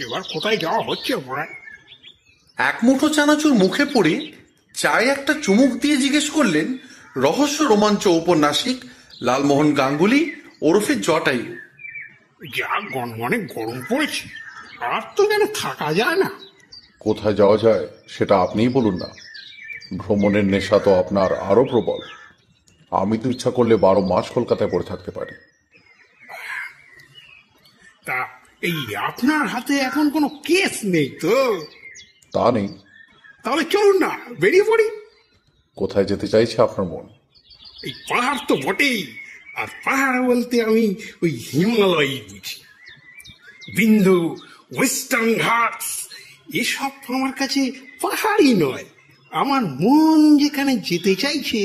এবার কোথায় যাওয়া হচ্ছে ভাই? এক মুঠো চানাচুর মুখে পড়ে চায়ে একটা চুমুক দিয়ে জিজ্ঞেস করলেন রহস্য রোমাঞ্চ ঔপন্যাসিক লালমোহন গাঙ্গুলি ওরফে জটায়ু। যা গনগনে গরম পড়েছে, আর তো যেন থাকা যায় না। কোথায় যাওয়া যায় সেটা আপনিই বলুন না। ভ্রমণের নেশা তো আপনার আরো প্রবল। আমি তো ইচ্ছা করলে 12 মাস কলকাতায় পড়ে থাকতে পারি। তা এই আপনার হাতে এখন কোনো কেস নেই তো? তা নেই। তাহলে চলুন না, বেরিয়ে পড়ি। কোথায় যেতে চাইছে আপনার মন? এই পাহাড় তো বটেই, আর পাহাড় বলতে আমি ওই হিমালয় বুঝি। বিন্দু, ওয়েস্টার্ন ঘাটস এসব আমার কাছে পাহাড়ই নয়। আমার মন যেখানে যেতে চাইছে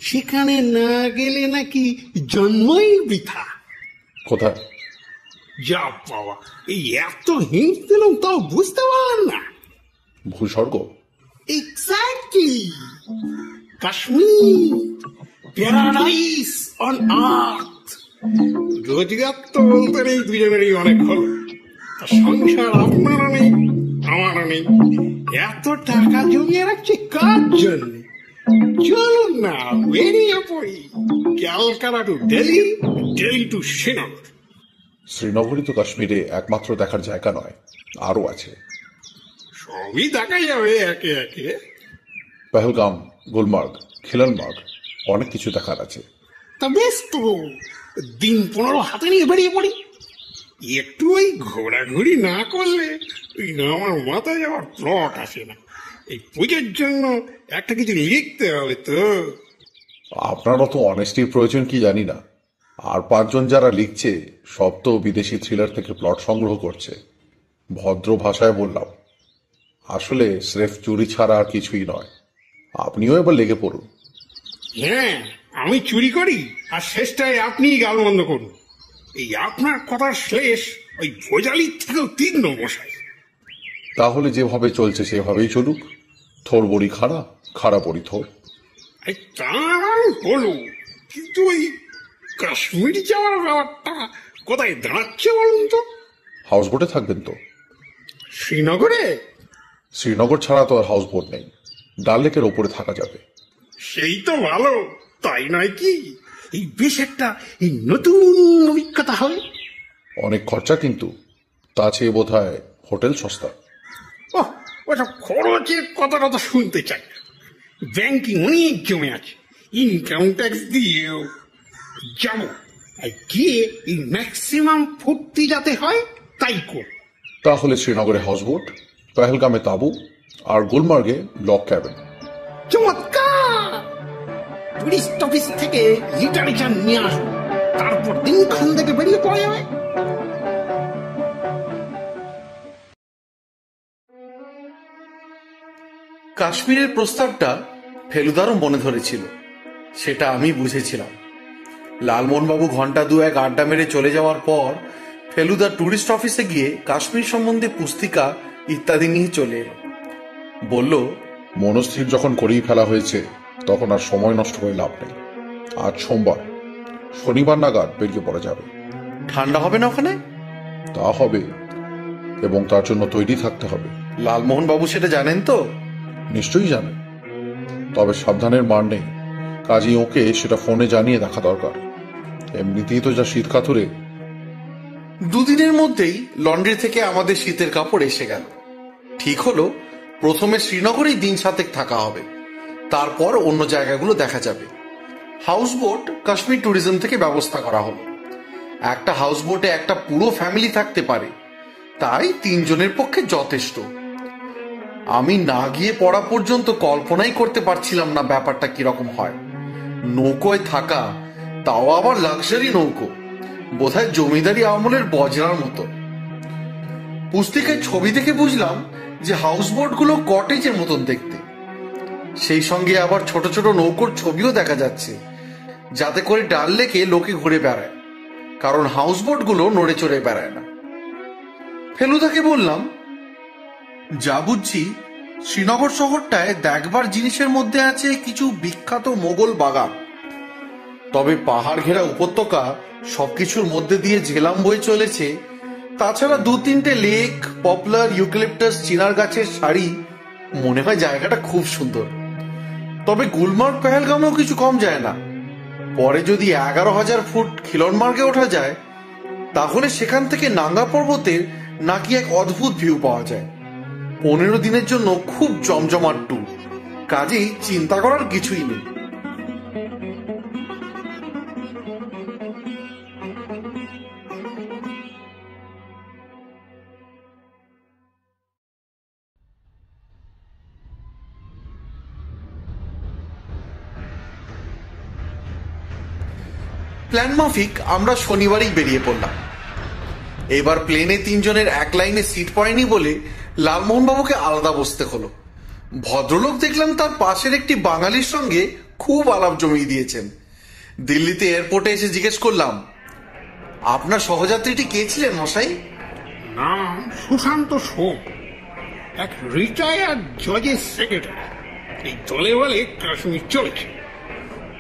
সেখানে না গেলে নাকি জন্মই বৃথা। কোথায়? যা বাবা, এই এত হিন্ট দিলাম তাও বুঝতে পারলাম না? ভূস্বর্গ? Exactly, Kashmir, paradise on earth. রোজগার তো বলতে নেই, দুজনেরই অনেক হলো। সংসার আপনারও নেই, আমারও নেই। এত টাকা জমিয়ে রাখছে কার জন্য? চলুন না, বেরিয়ে পড়ি। Calcutta to Delhi, Delhi to Srinagar. শ্রীনগরই তো কাশ্মীরে একমাত্র দেখার জায়গা নয়, আরো আছে। সবই দেখা যাবে একে একে। পেহেলগাম, গুলমার্গ, খিলনমার্গ, অনেক কিছু দেখার আছে। তা বেশ তো, দিন 15 হাতে নিয়ে বেরিয়ে পড়ি। একটু ওই ঘোরাঘুরি না করলে ওই না আমার মাথায় যাওয়ার প্লট আসে না। এই পুজোর জন্য একটা কিছু লিখতে হবে তো। আপনারও তো অনেস্টির প্রয়োজন কি জানি না। আর 5 জন যারা লিখছে সব তো বিদেশি থ্রিলার থেকে প্লট সংগ্রহ করছে। ভদ্র ভাষায় বললাম, আসলে স্রেফ চুরি ছাড়া আর কিছুই নয়। আপনিও এবার লেগে পড়ুন। হ্যাঁ, আমি চুরি করি আর শেষটায় আপনিই গালমন্দ করুন। এই আপনার কথার শেষ ওই ভোজালির থেকেও তীক্ষ্ণ মশাই। তাহলে যেভাবে চলছে সেভাবেই চলুক। থোর বড়ি খাড়া, খাড়া বড়ি থোর। এই তা হলো, কিন্তু ওই কাশ্মীর যাওয়ার ব্যাপারটা কোথায় দাঁড়াচ্ছে বলুন তো? হাউস বোটে থাকবেন তো? শ্রীনগরে? শ্রীনগর ছাড়া তো আর হাউস বোট নেই। ডাল লেকের ওপরে থাকা যাবে। সেই তো ভালো, তাই নয় কি? এই বেশ একটা এই নতুন অভিজ্ঞতা হবে। অনেক খরচা কিন্তু, তা চেয়ে বোধ হয় হোটেল সস্তা। ওহ, ওসব খরচের কথাটা তো শুনতে চাই না। ব্যাংকিং অনেক জমে আছে, ইনকাম ট্যাক্স দিয়েও যাব। গিয়ে এই ম্যাক্সিমাম ফুর্তি যাতে হয় তাই কর। তাহলে শ্রীনগরে হাউস বোট, পেহেলগামে তাঁবু, আর গুলমার্গে লক ক্যাবিন। চমৎকার! টুরিস্ট অফিস থেকে লিটারেচার নিয়ে আসবো, তারপর দিনক্ষণ থেকে বেরিয়ে পড়া যাবে। কাশ্মীরের প্রস্তাবটা ফেলুদারও মনে ধরেছিল, সেটা আমি বুঝেছিলাম। লালমোহনবাবু ঘন্টা 2-1 আড্ডা মেরে চলে যাওয়ার পর ফেলুদা টুরিস্ট অফিসে গিয়ে কাশ্মীর সম্বন্ধে পুস্তিকা ইত্যাদি নিয়ে চলে এলো। বলল, মনস্থির যখন করেই ফেলা হয়েছে তখন আর সময় নষ্ট করে লাভ নেই। আজ সোমবার, শনিবার নাগাদ বেরিয়ে পড়া যাবে। ঠান্ডা হবে না ওখানে? তা হবে, এবং তার জন্য তৈরি থাকতে হবে। লালমোহনবাবু সেটা জানেন তো? নিশ্চয়ই জানেন, তবে সাবধানের মার নেই। কাজেই ওকে সেটা ফোনে জানিয়ে দেখা দরকার। এমনিতেই তো যা শীত কাতুরে। 2 দিনের মধ্যেই লন্ড্রি থেকে আমাদের শীতের কাপড় এসে গেল। ঠিক হলো প্রথমে শ্রীনগরেই দিন 7 থাকা হবে, তারপর অন্য জায়গাগুলো দেখা যাবে। হাউস বোট কাশ্মীর ট্যুরিজম থেকে ব্যবস্থা করা হলো। একটা হাউস বোটে একটা পুরো ফ্যামিলি থাকতে পারে, তাই 3 জনের পক্ষে যথেষ্ট। আমি না গিয়ে পড়া পর্যন্ত কল্পনাই করতে পারছিলাম না ব্যাপারটা কিরকম হয়। নৌকোয় থাকা, তাও আবার লাক্সারি নৌকো, বোধহয় জমিদারি আমলের বজরার মতো। পুস্তিকায় ছবি দেখে বুঝলাম যে হাউস বোটগুলো কটেজের মতন দেখতে। সেই সঙ্গে আবার ছোট ছোট নৌকোর ছবিও দেখা যাচ্ছে, যাতে করে ডাল লেকে লোকে ঘুরে বেড়ায়, কারণ হাউস বোটগুলো নড়ে চড়ে বেড়ায় না। ফেলুদাকে বললাম, যা বুঝছি শ্রীনগর শহরটায় দেখবার জিনিসের মধ্যে আছে কিছু বিখ্যাত মোগল বাগান, তবে পাহাড় ঘেরা উপত্যকা সবকিছুর মধ্যে দিয়ে ঝেলাম বয়ে চলেছে তাছাড়া 2-3টে লেক, পপুলার, ইউক্যালিপটাস, চিনার গাছের সারি। মনে হয় জায়গাটা খুব সুন্দর। তবে গুলমার্গ পেহেলগামেও কিছু কম যায় না। পরে যদি 11,000 ফুট খিলনমার্গে ওঠা যায়, তাহলে সেখান থেকে নাঙ্গা পর্বতের নাকি এক অদ্ভুত ভিউ পাওয়া যায়। 15 দিনের জন্য খুব জমজমাট ট্যুর, কাজেই চিন্তা করার কিছুই নেই। প্ল্যান মাফিক আমরা শনিবারই বেরিয়ে পড়লাম। এবার প্লেনে 3 জনের এক লাইনে সিট পড়েনি বলে লালমোহন বাবুকে আলাদা বসতে হলো। ভদ্রলোক দেখলাম তার পাশের একটি বাঙালির সঙ্গে খুব আলাপ জমিয়ে দিয়েছেন। দিল্লিতে এয়ারপোর্টে এসে জিজ্ঞেস করলাম, আপনার সহযাত্রীটি কে ছিলেন মশাই? নাম সুশান্ত সোম, এক রিটায়ার্ড জজের সেক্রেটারি। এই দলে বলে কাশ্মীর চলেছে,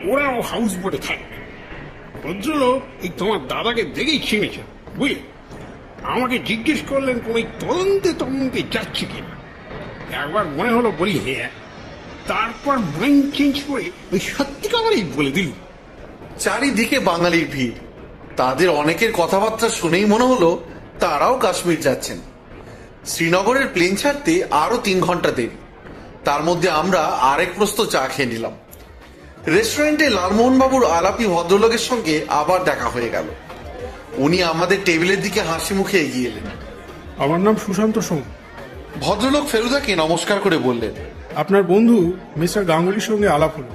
ওরাও হাউস বোটে থাকে। ভদ্রলোক এই তোমার দাদাকে দেখেই চিনেছে, বুঝলে? আমাকে জিজ্ঞেস করলেন কোন তদন্তে যাচ্ছে কিনা। একবার মনে হলো বলি হ্যাঁ, তারপর মাইন্ড চেঞ্জ করে ওই সত্যিকারেই বলে দিল। চারিদিকে বাঙালির ভিড়। তাদের অনেকের কথাবার্তা শুনেই মনে হলো তারাও কাশ্মীর যাচ্ছেন। শ্রীনগরের প্লেন ছাড়তে আরো 3 ঘন্টা দেরি। তার মধ্যে আমরা আরেক প্রস্ত চা খেয়ে নিলাম। রেস্টুরেন্টে লালমোহন বাবুর আলাপি ভদ্রলোকের সঙ্গে আবার দেখা হয়ে গেল। উনি আমাদের টেবিলের দিকে হাসি মুখে এগিয়ে এলেন। আমার নাম সুশান্ত সোম। ভদ্রলোক ফেলুদাকে নমস্কার করে বললেন, আপনার বন্ধু মিস্টার গাঙ্গুলির সঙ্গে আলাপ হলো,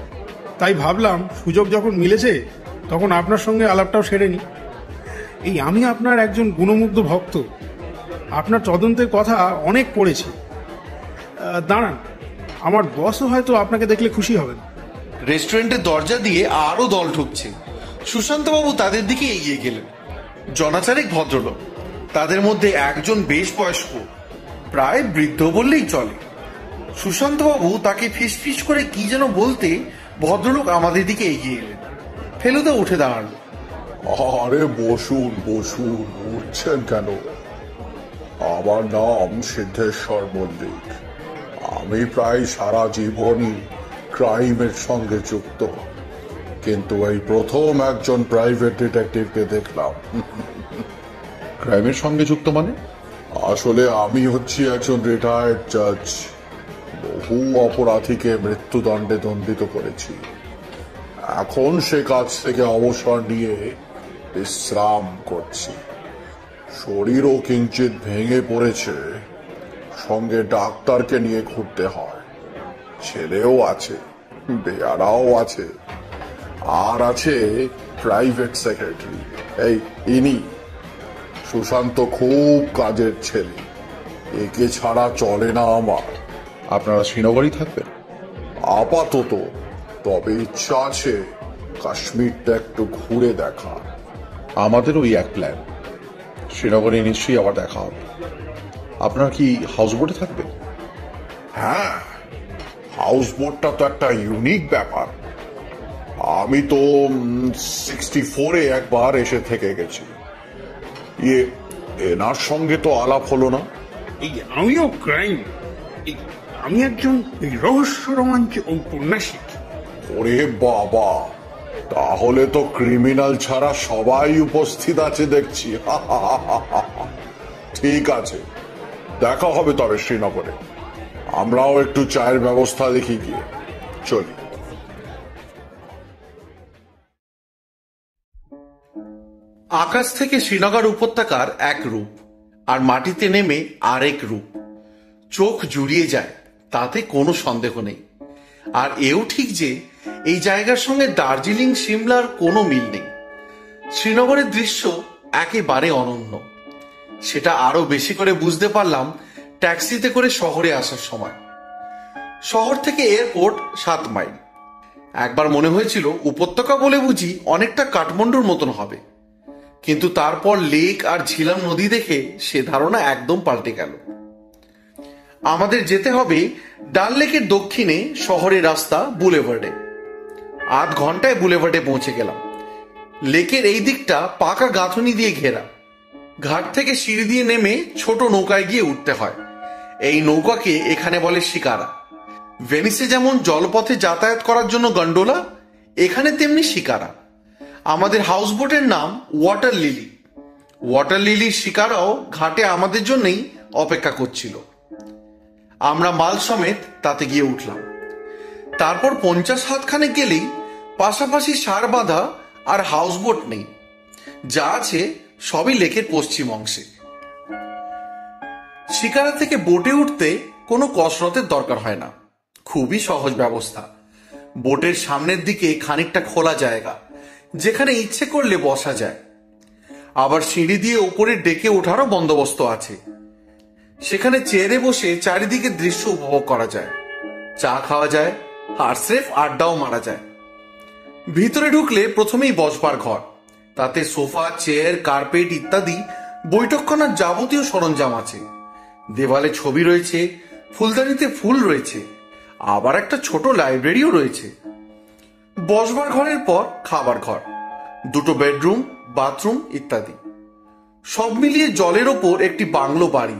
তাই ভাবলাম সুযোগ যখন মিলেছে তখন আপনার সঙ্গে আলাপটাও সেরে নি। এই আমি আপনার একজন গুণমুগ্ধ ভক্ত। আপনার তদন্তের কথা অনেক পড়েছি। দাঁড়ান, আমার বসও হয়তো আপনাকে দেখলে খুশি হবেন। রেস্টুরেন্টের দরজা দিয়ে আরো দল ঢুকছে। সুশান্তবাবু তাদের দিকে এগিয়ে গেলেন। জনাচারেক ভদ্রলোক, তাদের মধ্যে একজন বেশ বয়স্ক, প্রায় বৃদ্ধ বললেই চলে। সুশান্তবাবু তাকে ফিসফিস করে কি যেন বলতে ভদ্রলোক আমাদের দিকে এগিয়ে এলেন। ফেলুদা উঠে দাঁড়ালো। আরে বসুন বসুন, উঠছেন কেন? আমার নাম সিদ্ধেশ্বর মল্লিক। আমি প্রায় সারা জীবনই ক্রাইমের সঙ্গে যুক্ত, কিন্তু এই প্রথম একজন প্রাইভেট ডিটেকটিভকে দেখলাম। ক্রাইমের সঙ্গে যুক্ত মানে? আসলে আমি হচ্ছি একজন রিটায়ার্ড জাজ। বহু অপরাধীকে মৃত্যুদণ্ডে দণ্ডিত করেছি। এখন সে কাজ থেকে অবসর নিয়ে বিশ্রাম করছি। শরীরও কিঞ্চিত ভেঙে পড়েছে, সঙ্গে ডাক্তারকে নিয়ে ঘুরতে হয়। ছেলেও আছে, বেয়ারাও আছে, আর আছে প্রাইভেট সেক্রেটারি, এই ইনি। সুশান্ত খুব কাজের ছেলে, একে ছাড়া চলে না আমার। আপনারা শ্রীনগরই থাকবেন? আপাতত, তবে ইচ্ছা আছে কাশ্মীরটা একটু ঘুরে দেখা। আমাদের ওই এক প্ল্যান। শ্রীনগরে নিশ্চয়ই আবার দেখা হবে। আপনারা কি হাউস বোটে থাকবেন? হ্যাঁ, হাউস বোটটা তো একটা ইউনিক ব্যাপার। আমি তো 64-এ একবার এসে থেকে গেছি। এনার সঙ্গে তো আলাপ হলো না। এই আমিও ক্রাইম, আমি একজন রহস্য রোমাঞ্চ ঔপন্যাসিক। ওরে বাবা, তাহলে তো ক্রিমিনাল ছাড়া সবাই উপস্থিত আছে দেখছি। ঠিক আছে, দেখা হবে তবে শ্রীনগরে। আমরাও একটু চায়ের ব্যবস্থা দেখি গিয়ে চলি। আকাশ থেকে শ্রীনগর উপত্যকার এক রূপ, আর মাটিতে নেমে আরেক রূপ। চোখ জুড়িয়ে যায়, তাতে কোনো সন্দেহ নেই। আর এও ঠিক যে এই জায়গার সঙ্গে দার্জিলিং, সিমলার কোনো মিল নেই। শ্রীনগরের দৃশ্য একেবারে অনন্য। সেটা আরো বেশি করে বুঝতে পারলাম ট্যাক্সিতে করে শহরে আসার সময়। শহর থেকে এয়ারপোর্ট 7 মাইল। একবার মনে হয়েছিল উপত্যকা বলে বুঝি অনেকটা কাঠমান্ডুর মতন হবে, কিন্তু তারপর লেক আর ঝিলাম নদী দেখে সে ধারণা একদম পাল্টে গেল। আমাদের যেতে হবে ডাল লেকের দক্ষিণে শহরের রাস্তা বুলেভার্ডে। আধ ঘন্টায় বুলেভার্ডে পৌঁছে গেলাম। লেকের এই দিকটা পাকা গাঁথনি দিয়ে ঘেরা। ঘাট থেকে সিঁড়ি দিয়ে নেমে ছোট নৌকায় গিয়ে উঠতে হয়। এই নৌকাকে এখানে বলে শিকারা। ভেনিসে যেমন জলপথে যাতায়াত করার জন্য গন্ডোলা, এখানে তেমনি শিকারা। আমাদের হাউসবোটের নাম ওয়াটার লিলি। ওয়াটার লিলির শিকারাও ঘাটে আমাদের জন্যই অপেক্ষা করছিল। আমরা মাল সমেত তাতে গিয়ে উঠলাম। তারপর 50 হাতখানেক গেলেই পাশাপাশি সার বাঁধা আর হাউসবোট নেই, যা আছে সবই লেকের পশ্চিম অংশে। শিকারা থেকে বোটে উঠতে কোনো কসরতের দরকার হয় না, খুবই সহজ ব্যবস্থা। বোটের সামনের দিকে খানিকটা খোলা জায়গা, যেখানে ইচ্ছে করলে বসা যায়। আবার সিঁড়ি দিয়ে উপরে ডেকে ওঠারও বন্দোবস্ত আছে। সেখানে চেয়ারে বসে চারিদিকে দৃশ্য উপভোগ করা যায়, চা খাওয়া যায় আর স্রেফ আড্ডাও মারা যায়। ভিতরে ঢুকলে প্রথমেই বসবার ঘর, তাতে সোফা, চেয়ার, কার্পেট ইত্যাদি বৈঠকখানার যাবতীয় সরঞ্জাম আছে। দেওয়ালে ছবি রয়েছে, ফুলদানিতে ফুল রয়েছে, আবার একটা ছোট লাইব্রেরিও রয়েছে। বসবার ঘরের পর খাবার ঘর, দুটো বেডরুম, বাথরুম ইত্যাদি। সব মিলিয়ে জলের ওপর একটি বাংলো বাড়ি,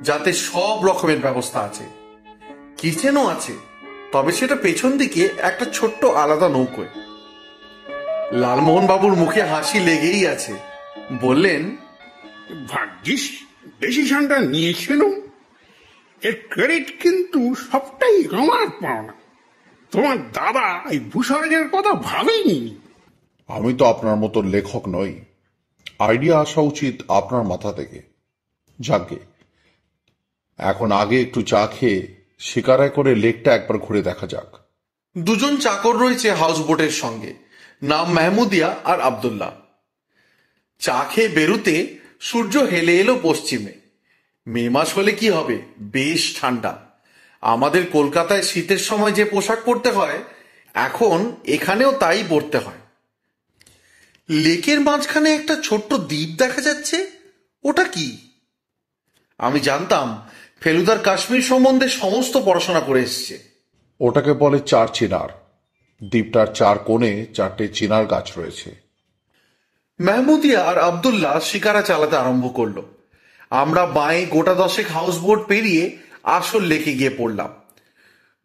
যাতে সব রকমের ব্যবস্থা আছে। কিচেনও আছে, তবে সেটা পেছন দিকে একটা ছোট্ট আলাদা নৌকোয়। লালমোহন বাবুর মুখে হাসি লেগেই আছে। বললেন, ভাগ্যিস ডিসিশনটা নিয়েছিল। এর ক্রেডিট কিন্তু সবটাই আমার পাওনা। তোমার দাদা এই ভূস্বর্গের কথা ভাবেনি। আমি তো আপনার মতো লেখক নই, আইডিয়া আসা উচিত আপনার মাথা থেকে। যাকে এখন আগে একটু চা খেয়ে শিকারায় করে লেকটা একবার ঘুরে দেখা যাক। দুজন চাকর রয়েছে হাউসবোটের সঙ্গে, নাম মেহমুদিয়া আর আব্দুল্লাহ। চা খেয়ে বেরুতে সূর্য হেলে এলো পশ্চিমে। মে মাস হলে কি হবে, বেশ ঠান্ডা। আমাদের কলকাতায় শীতের সময় যে পোশাক পরতে হয়, এখন এখানেও তাই পরতে হয়। লেকের মাঝখানে একটা ছোট্ট দ্বীপ দেখা যাচ্ছে, ওটা কি? আমি জানতাম ফেলুদার কাশ্মীর সম্বন্ধে সমস্ত পড়াশোনা করে এসছে। ওটাকে বলে 4 চিনার। দ্বীপটার 4 কোণে 4টে চিনার গাছ রয়েছে। মেহমুদিয়া আর আব্দুল্লাহ শিকারা চালাতে আরম্ভ করলো। আমরা বাঁয়ে গোটা 10 হাউসবোট পেরিয়ে আসল লেকে গিয়ে পড়লাম।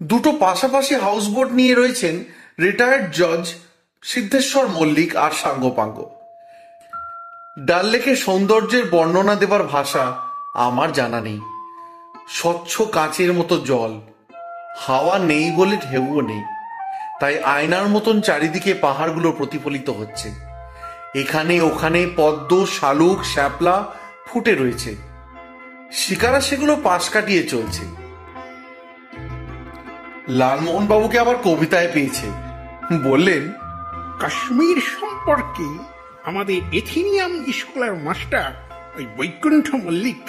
দুটো পাশাপাশি হাউসবোট নিয়ে রয়েছেন রিটায়ার্ড জজ সিদ্ধেশ্বর মল্লিক আর সাঙ্গপাঙ্গ। ডাল লেকের সৌন্দর্যের বর্ণনা দেবার ভাষা আমার জানা নেই। স্বচ্ছ কাঁচের মতো জল, হাওয়া নেই বলে ঢেউও নেই, তাই আয়নার মতন চারিদিকে পাহাড়গুলো প্রতিফলিত হচ্ছে। এখানে ওখানে পদ্ম, শালুক, শ্যাপলা ফুটে রয়েছে। শিকারা সেগুলো পাশ কাটিয়ে চলছে। লালমোহন বাবুকে আবার কবিতায় পেয়েছে। বললেন, কাশ্মীর সম্পর্কে আমাদের এথিনিয়াম স্কুলের মাস্টার ওই বৈকুণ্ঠ মল্লিক,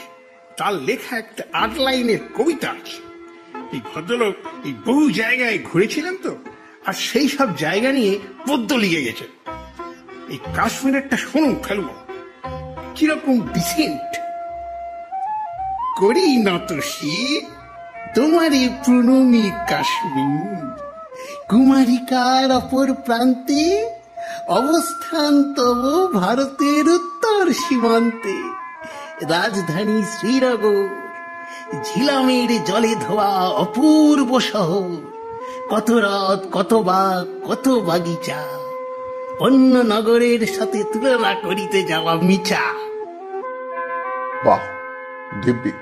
তার লেখা একটা 8 লাইনের কবিতা আছে। এই ভদ্রলোক এই বহু জায়গায় ঘুরেছিলেন তো, আর সেই সব জায়গা নিয়ে পদ্য লিখে গেছে। এই কাশ্মীরেরটা শুনুন ফেলবো, কিরকম ডিসেন্ট। করি নত শীত তোমারই প্রণমী কাশ্মীর, কুমারিকার অপর প্রান্তে অবস্থান তব ভারতের উত্তর সীমান্তে। রাজধানী শ্রীনগর, ঝিলামের জলে ধোয়া অপূর্ব শহর, কত হ্রদ, কত বাগ, কত বাগিচা, অন্য নগরের সাথে তুলনা করিতে যাওয়া মিছা। বাহ, দিব্যি।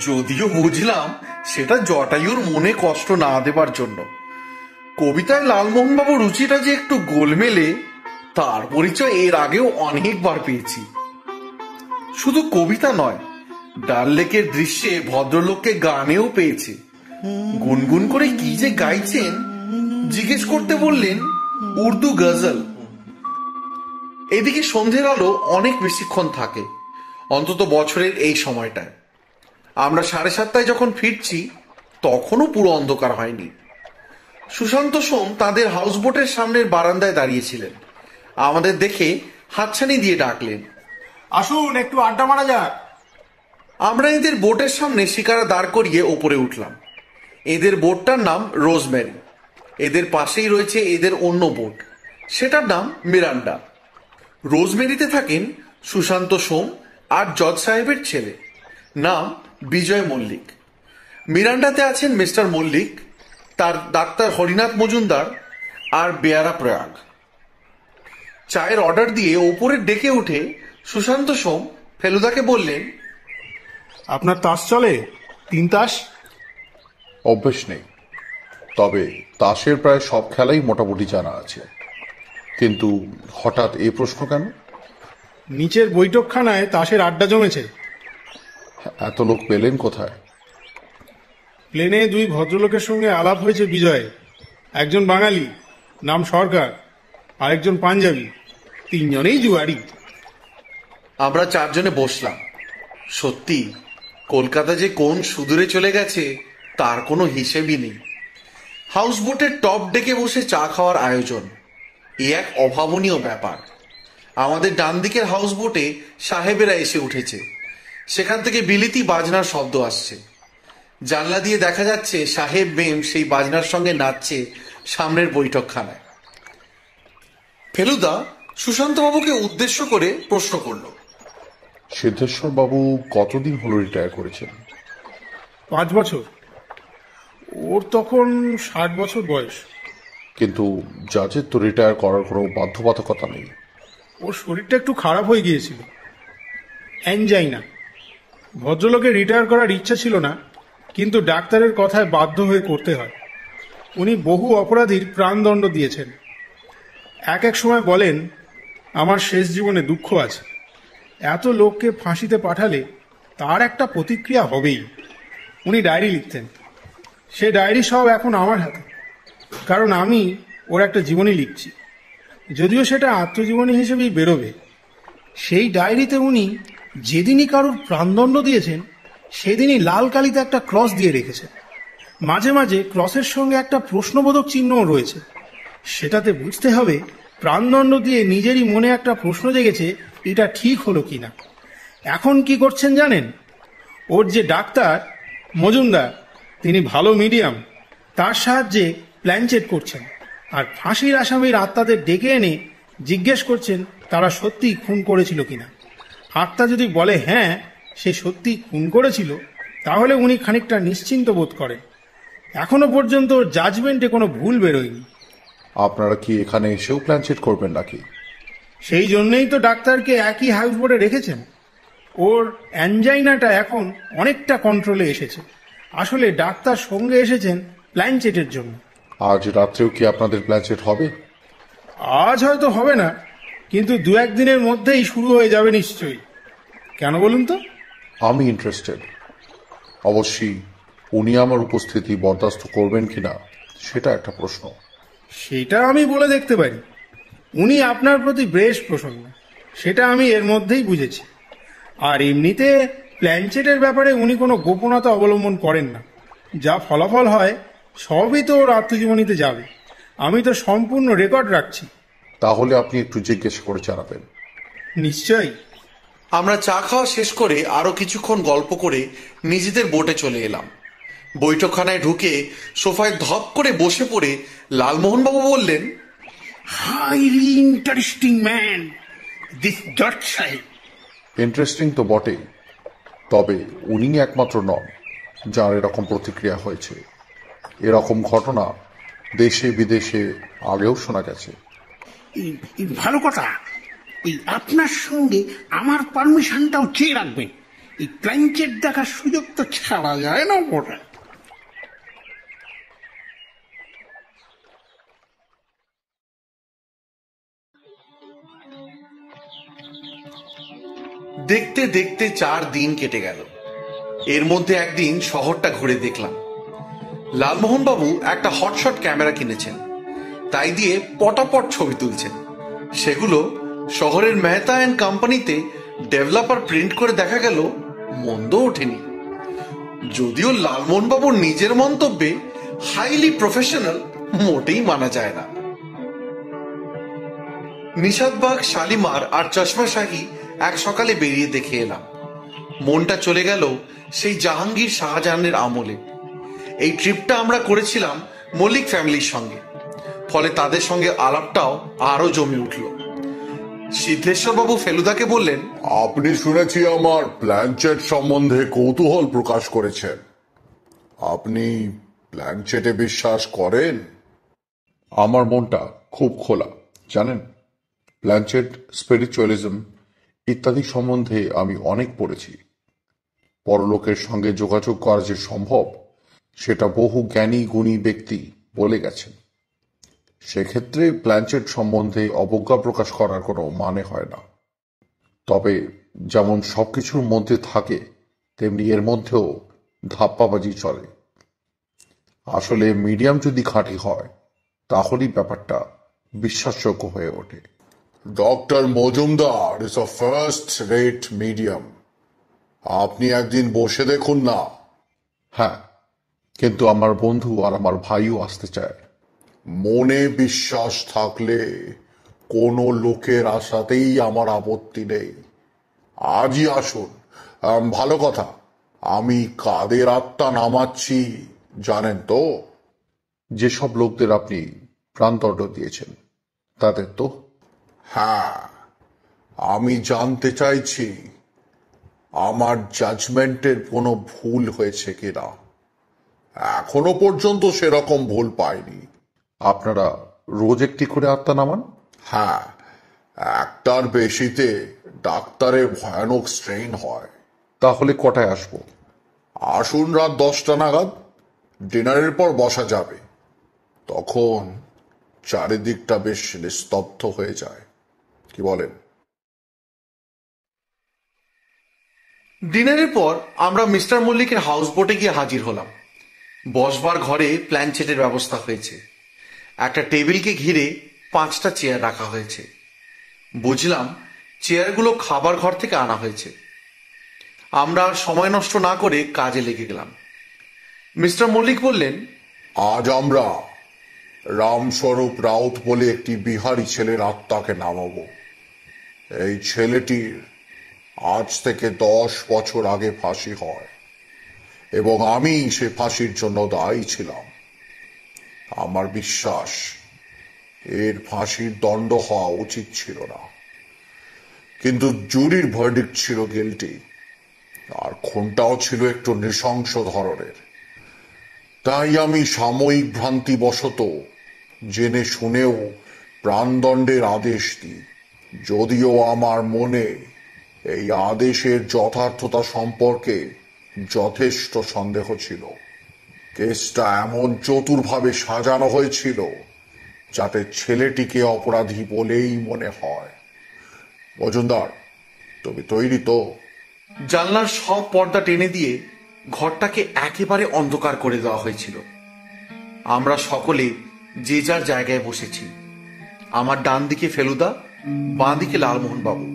যদিও বুঝলাম সেটা জটায়ুর মনে কষ্ট না দেবার জন্য। কবিতায় লালমোহনবাবু রুচিটা যে একটু গোলমেলে, তার পরিচয় এর আগেও অনেকবার পেয়েছি। শুধু কবিতা নয়, ডাল লেকের দৃশ্যে ভদ্রলোককে গানেও পেয়েছে। গুনগুন করে কি যে গাইছেন জিজ্ঞেস করতে বললেন উর্দু গজল। এদিকে সন্ধ্যের আলো অনেক বেশিক্ষণ থাকে, অন্তত বছরের এই সময়টায়। আমরা 7:30টায় যখন ফিরছি, তখনও পুরো অন্ধকার হয়নি। সুশান্ত সোম তাদের হাউসবোটের সামনের বারান্দায় দাঁড়িয়েছিলেন। আমাদের দেখে হাতছানি দিয়ে ডাকলেন, আসুন একটু আড্ডা মারা যাক। আমরা এদের বোটের সামনে শিকারা দাঁড় করিয়ে ওপরে উঠলাম। এদের বোটটার নাম রোজমেরি। এদের পাশেই রয়েছে এদের অন্য বোট, সেটার নাম মিরান্ডা। রোজমেরিতে থাকেন সুশান্ত সোম আর জজ সাহেবের ছেলে, নাম বিজয় মল্লিক। মিরান্ডাতে আছেন মিস্টার মল্লিক, তার ডাক্তার হরিনাথ মজুমদার আর বেয়ারা প্রয়াগ। চায়ের অর্ডার দিয়ে ওপরের ডেকে উঠে সুশান্ত সোম ফেলুদাকে বললেন, আপনার তাস চলে? 3 তাস? অভ্যেস নেই, তবে তাসের প্রায় সব খেলাই মোটামুটি জানা আছে। কিন্তু হঠাৎ এই প্রশ্ন কেন? নিচের বৈঠকখানায় তাসের আড্ডা জমেছে। এত লোক পেলেন কোথায়? প্লেনে 2 ভদ্রলোকের সঙ্গে আলাপ হয়েছে বিজয়। একজন বাঙালি, নাম সরকার, আরেকজন পাঞ্জাবি। 3 জনেই জুয়ারি। আমরা 4 জনে বসলাম। সত্যি কলকাতা যে কোন সুদূরে চলে গেছে তার কোনো হিসেবই নেই। হাউস বোটের টপ ডেকে বসে চা খাওয়ার আয়োজন, এ এক অভাবনীয় ব্যাপার। আমাদের ডান দিকের হাউস বোটে সাহেবেরা এসে উঠেছে। সেখান থেকে বিলিতি বাজনার শব্দ আসছে। জানলা দিয়ে দেখা যাচ্ছে সাহেব মেম সেই বাজনার সঙ্গে নাচছে সামনের বৈঠকখানায়। ফেলুদা সুশান্তবাবুকে উদ্দেশ্য করে প্রশ্ন করল, সিদ্ধেশ্বর বাবু কতদিন হলো রিটায়ার করেছেন? 5 বছর। ওর তখন 60 বছর বয়স। কিন্তু জাজের তো রিটায়ার করার কোনো বাধ্যবাধকতা নেই। ওর শরীরটা একটু খারাপ হয়ে গিয়েছিল, অ্যানজাইনা। ভদ্রলোকের রিটায়ার করার ইচ্ছা ছিল না, কিন্তু ডাক্তারের কথায় বাধ্য হয়ে করতে হয়। উনি বহু অপরাধীর প্রাণদণ্ড দিয়েছেন। এক সময় বলেন, আমার শেষ জীবনে দুঃখ আছে। এত লোককে ফাঁসিতে পাঠালে তার একটা প্রতিক্রিয়া হবেই। উনি ডায়েরি লিখতেন। সে ডায়েরি সব এখন আমার হাতে, কারণ আমি ওর একটা জীবনী লিখছি। যদিও সেটা আত্মজীবনী হিসেবেই বেরোবে। সেই ডায়েরিতে উনি যেদিনই কারোর প্রাণদণ্ড দিয়েছেন সেদিনই লাল কালিতে একটা ক্রস দিয়ে রেখেছেন। মাঝে মাঝে ক্রসের সঙ্গে একটা প্রশ্নবোধক চিহ্নও রয়েছে। সেটাতে বুঝতে হবে প্রাণদণ্ড দিয়ে নিজেরই মনে একটা প্রশ্ন জেগেছে, এটা ঠিক হলো কিনা। এখন কি করছেন জানেন? ওর যে ডাক্তার মজুমদার, তিনি ভালো মিডিয়াম, তার সাহায্যে প্ল্যানচেট করছেন। আর ফাঁসির আসামির আত্মাদের ডেকে এনে জিজ্ঞেস করছেন তারা সত্যি খুন করেছিল কিনা। আত্মা যদি বলে হ্যাঁ, সে সত্যি খুন করেছিল, তাহলে উনি খানিকটা নিশ্চিন্ত বোধ করেন। এখনো পর্যন্ত জাজমেন্টে কোনো ভুল বেরোয়নি। আপনারা কি এখানে এসেও প্ল্যানচেট করবেন নাকি? সেই জন্যই তো ডাক্তারকে একই হাউস বোর্ডে রেখেছেন। ওর অ্যানজাইনাটা এখন অনেকটা কন্ট্রোলে এসেছে। আসলে ডাক্তার সঙ্গে এসেছেন প্ল্যানচেটের জন্য। আজ রাত্রেও কি আপনাদের প্ল্যানচেট হবে? আজ হয়তো হবে না, কিন্তু 2-1 দিনের মধ্যেই শুরু হয়ে যাবে নিশ্চয়ই। কেন বলুন তো? আমি ইন্টারেস্টেড। অবশ্যই উনি আমার উপস্থিতি বরদাস্ত করবেন কিনা সেটা একটা প্রশ্ন। সেটা আমি বলে দেখতে পারি। উনি আপনার প্রতি বেশ প্রসন্ন, সেটা আমি এর মধ্যেই বুঝেছি। আর এমনিতে প্ল্যানচেটের ব্যাপারে উনি কোনো গোপনতা অবলম্বন করেন না। যা ফলাফল হয় সবই তো ওর আত্মজীবনীতে যাবে। আমি তো সম্পূর্ণ রেকর্ড রাখছি। তাহলে আপনি একটু জিজ্ঞেস করে জানাবেন। নিশ্চয়ই। আমরা চা খাওয়া শেষ করে আরো কিছুক্ষণ গল্প করে নিজেদের বোটে চলে এলাম। বৈঠকখানায় ঢুকে সোফায় ধপ করে বসে পড়ে লালমোহনবাবু বললেন, হাইলি ইন্টারেস্টিং ম্যান দিস জজ সাহেব। ইন্টারেস্টিং তো বটেই, তবে উনি একমাত্র নন যার এরকম প্রতিক্রিয়া হয়েছে। এরকম ঘটনা দেশে বিদেশে আগেও শোনা গেছে। ভালো কথা। এই আপনার সঙ্গে আমার পারমিশনটাও চেয়ে রাখবেন। এই প্ল্যানচেট দেখার সুযোগ তো ছাড়া যায় না ওটা। দেখতে দেখতে 4 দিন কেটে গেল। এর মধ্যে একদিন শহরটা ঘুরে দেখলাম। লালমোহনবাবু একটা হটশট ক্যামেরা কিনেছেন, তাই দিয়ে পটাপট ছবি তুলছেন। সেগুলো শহরের মেহতা অ্যান্ড কোম্পানিতে ডেভেলপার প্রিন্ট করে দেখা গেল মন্দ ওঠেনি। যদিও লালমোহনবাবুর নিজের মন্তব্যে হাইলি প্রফেশনাল মোটেই মানা যায় না। নিশাতবাগ, শালিমার আর চশমা শাহী এক সকালে বেরিয়ে দেখে এলাম। মনটা চলে গেল সেই জাহাঙ্গীর শাহজাহানের আমলে। এই ট্রিপটা আমরা করেছিলাম মল্লিক ফ্যামিলির সঙ্গে, ফলে তাদের সঙ্গে আলাপটাও আরো জমে উঠল। সিদ্ধেশ্বর বাবু ফেলুদাকে বললেন, আপনি শুনেছি আমার প্ল্যানচেট সম্বন্ধে কৌতূহল প্রকাশ করেছেন। আপনি প্ল্যানচেটে বিশ্বাস করেন? আমার মনটা খুব খোলা, জানেন। প্ল্যানচেট, স্পিরিচুয়ালিজম ইত্যাদি সম্বন্ধে আমি অনেক পড়েছি। পরলোকের সঙ্গে যোগাযোগ করা যে সম্ভব সেটা বহু জ্ঞানী গুণী ব্যক্তি বলে গেছেন। সেক্ষেত্রে প্ল্যানচেট সম্বন্ধে অবজ্ঞা প্রকাশ করার কোনো মানে হয় না। তবে যেমন সবকিছুর মধ্যে থাকে তেমনি এর মধ্যেও ধাপ্পাবাজি চলে। আসলে মিডিয়াম যদি খাঁটি হয় তাহলেই ব্যাপারটা বিশ্বাসযোগ্য হয়ে ওঠে। Doctor Majumdar is a first rate medium. আপনি একদিন বসে দেখুন না। হ্যাঁ, কিন্তু আমার বন্ধু আর আমার ভাইও আসতে চায়। মনে বিশ্বাস থাকলে কোনো লোকের আশাতেই আমার আপত্তি নেই। আজই আসুন। ভালো কথা, আমি কাদের আত্মা নামাচ্ছি জানেন তো? যেসব লোকদের আপনি প্রাণদণ্ড দিয়েছেন তাদের তো? হ্যাঁ, আমি জানতে চাইছি আমার জাজমেন্টের কোনো ভুল হয়েছে কিনা। এখনো পর্যন্ত সেরকম ভুল পাইনি। আপনারা রোজ একটি করে আত্মা নামান? হ্যাঁ, একটার বেশিতে ডাক্তারের ভয়ানক স্ট্রেইন হয়। তাহলে কটায় আসবো? আসুন রাত 10টা নাগাদ। ডিনারের পর বসা যাবে। তখন চারিদিকটা বেশ নিস্তব্ধ হয়ে যায়। কি বলেন? ডিনারের পর আমরা মিস্টার মল্লিকের হাউস বোটে গিয়ে হাজির হলাম। বসবার ঘরে প্ল্যানচেটের ব্যবস্থা হয়েছে। একটা টেবিলকে ঘিরে 5টা চেয়ার রাখা হয়েছে। বুঝলাম চেয়ারগুলো খাবার ঘর থেকে আনা হয়েছে। আমরা আর সময় নষ্ট না করে কাজে লেগে গেলাম। মিস্টার মল্লিক বললেন, আজ আমরা রামস্বরূপ রাউত বলে একটি বিহারি ছেলের আত্মাকে নামাবো। এই ছেলেটির আজ থেকে 10 বছর আগে ফাঁসি হয় এবং আমি সে ফাঁসির জন্য দায়ী ছিলাম। আমার বিশ্বাস এর ফাঁসির দণ্ড হওয়া উচিত ছিল না, কিন্তু জুরির ভার্ডিক্ট ছিল গিল্টি, আর খুনটাও ছিল একটু নৃশংস ধরনের। তাই আমি সাময়িক ভ্রান্তিবশত জেনে শুনেও প্রাণদণ্ডের আদেশ দিই, যদিও আমার মনে এই আদেশের যথার্থতা সম্পর্কে যথেষ্ট সন্দেহ ছিল। কেসটা এমন চতুরভাবে সাজানো হয়েছিল যাতে ছেলেটিকে অপরাধী বলেই মনে হয়। মজুমদার, তুমি তৈরি তো? জানলার সব পর্দা টেনে দিয়ে ঘরটাকে একেবারে অন্ধকার করে দেওয়া হয়েছিল। আমরা সকলে যে যার জায়গায় বসেছি। আমার ডান দিকে ফেলুদা, বাঁ দিকে লালমোহন বাবু।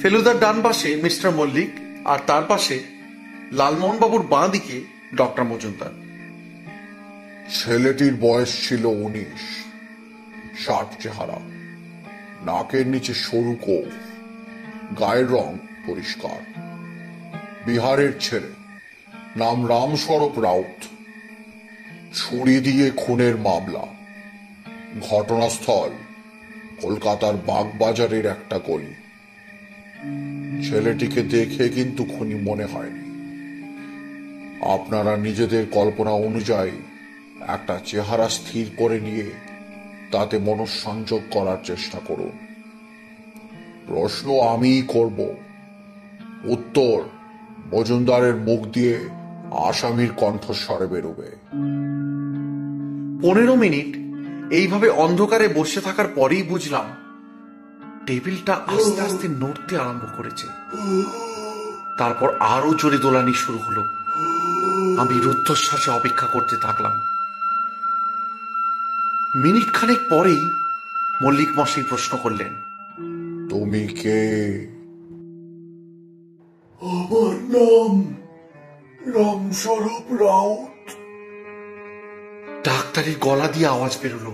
ফেলুদার ডান পাশে মিস্টার মল্লিক, আর তার পাশে লালমোহন বাবুর বাঁ দিকে ডক্টর মজুমদার। ছেলেটির বয়স ছিল 19। ষাট চেহারা, নাকের নিচে সরু কোপ, গায়ের রং পরিষ্কার। বিহারের ছেলে, নাম রামস্বরূপ রাউত। ছুরি দিয়ে খুনের মামলা। ঘটনাস্থল কলকাতার বাগবাজারের একটা গলি। ছেলেটিকে দেখে কিন্তু খুনি মনে হয়নি। আপনারা নিজেদের কল্পনা অনুযায়ী একটা চেহারা স্থির করে নিয়ে তাতে মনঃসংযোগ করার চেষ্টা করুন। প্রশ্ন আমিই করব, উত্তর মজুমদারের মুখ দিয়ে আসামির কণ্ঠস্বরে বেরোবে। 15 মিনিট এইভাবে অন্ধকারে বসে থাকার পরেই বুঝলাম টেবিলটা আস্তে আস্তে নড়তে আরম্ভ করেছে। তারপর আরো জোরে দোলানি শুরু হলো। আমি রুদ্ধশ্বাসে অপেক্ষা করতে থাকলাম। মিনিট খানেক পরেই মল্লিক মশাই প্রশ্ন করলেন, তুমি কে? আমার নাম রামস্বরূপ রাউত। ডাক্তারের গলা দিয়ে আওয়াজ বেরোলো,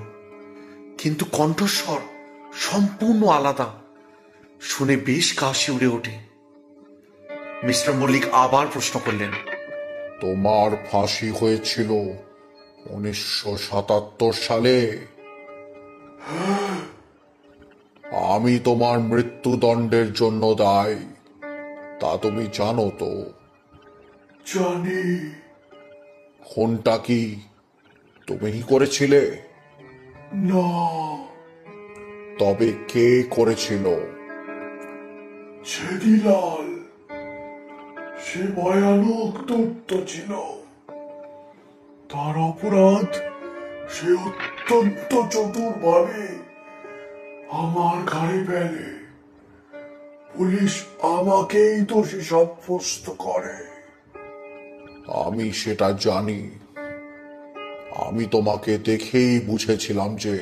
কিন্তু কণ্ঠস্বর সম্পূর্ণ আলাদা। শুনে বেশ গা শিউরে ওঠে। মিস্টার মল্লিক আবার প্রশ্ন করলেন, তোমার ফাঁসি হয়েছিল 1977 সালে? আমি তোমার মৃত্যুদণ্ডের জন্য দায়ী, তা তুমি জানো তো? জানি। খুনটা কি তুমিই করেছিলে? না, তবে কে করেছিল? ছেদিলাল। সে ভয়ানক দৈত্য ছিল। তার অপরাধ, সে অত্যন্ত চতুরভাবে আমার ঘাড়ে ফেলে। পুলিশ আমাকেই দোষী সাব্যস্ত করে। আমি সেটা জানি। আমি তোমাকে দেখেই বুঝেছিলাম যে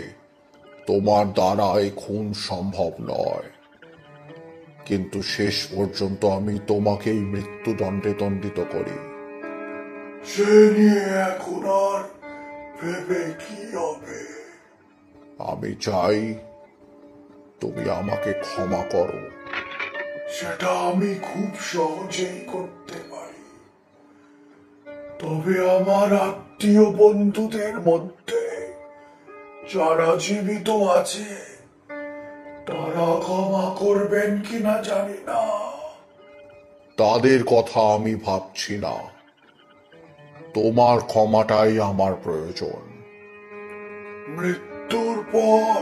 তোমার দ্বারা এই খুন সম্ভব নয়, কিন্তু শেষ পর্যন্ত আমি তোমাকেই মৃত্যুদণ্ডে দণ্ডিত করি। সে নিয়ে এখন আর ভেবে কি হবে? আমি চাই তুমি আমাকে ক্ষমা করো। সেটা আমি খুব সহজেই করতে পারি, তবে আমার আত্মীয় বন্ধুদের মধ্যে যারা জীবিত আছে তারা ক্ষমা করবেন কিনা জানি না। তাদের কথা আমি ভাবছি না, তোমার ক্ষমাটাই আমার প্রয়োজন। মৃত্যুর পর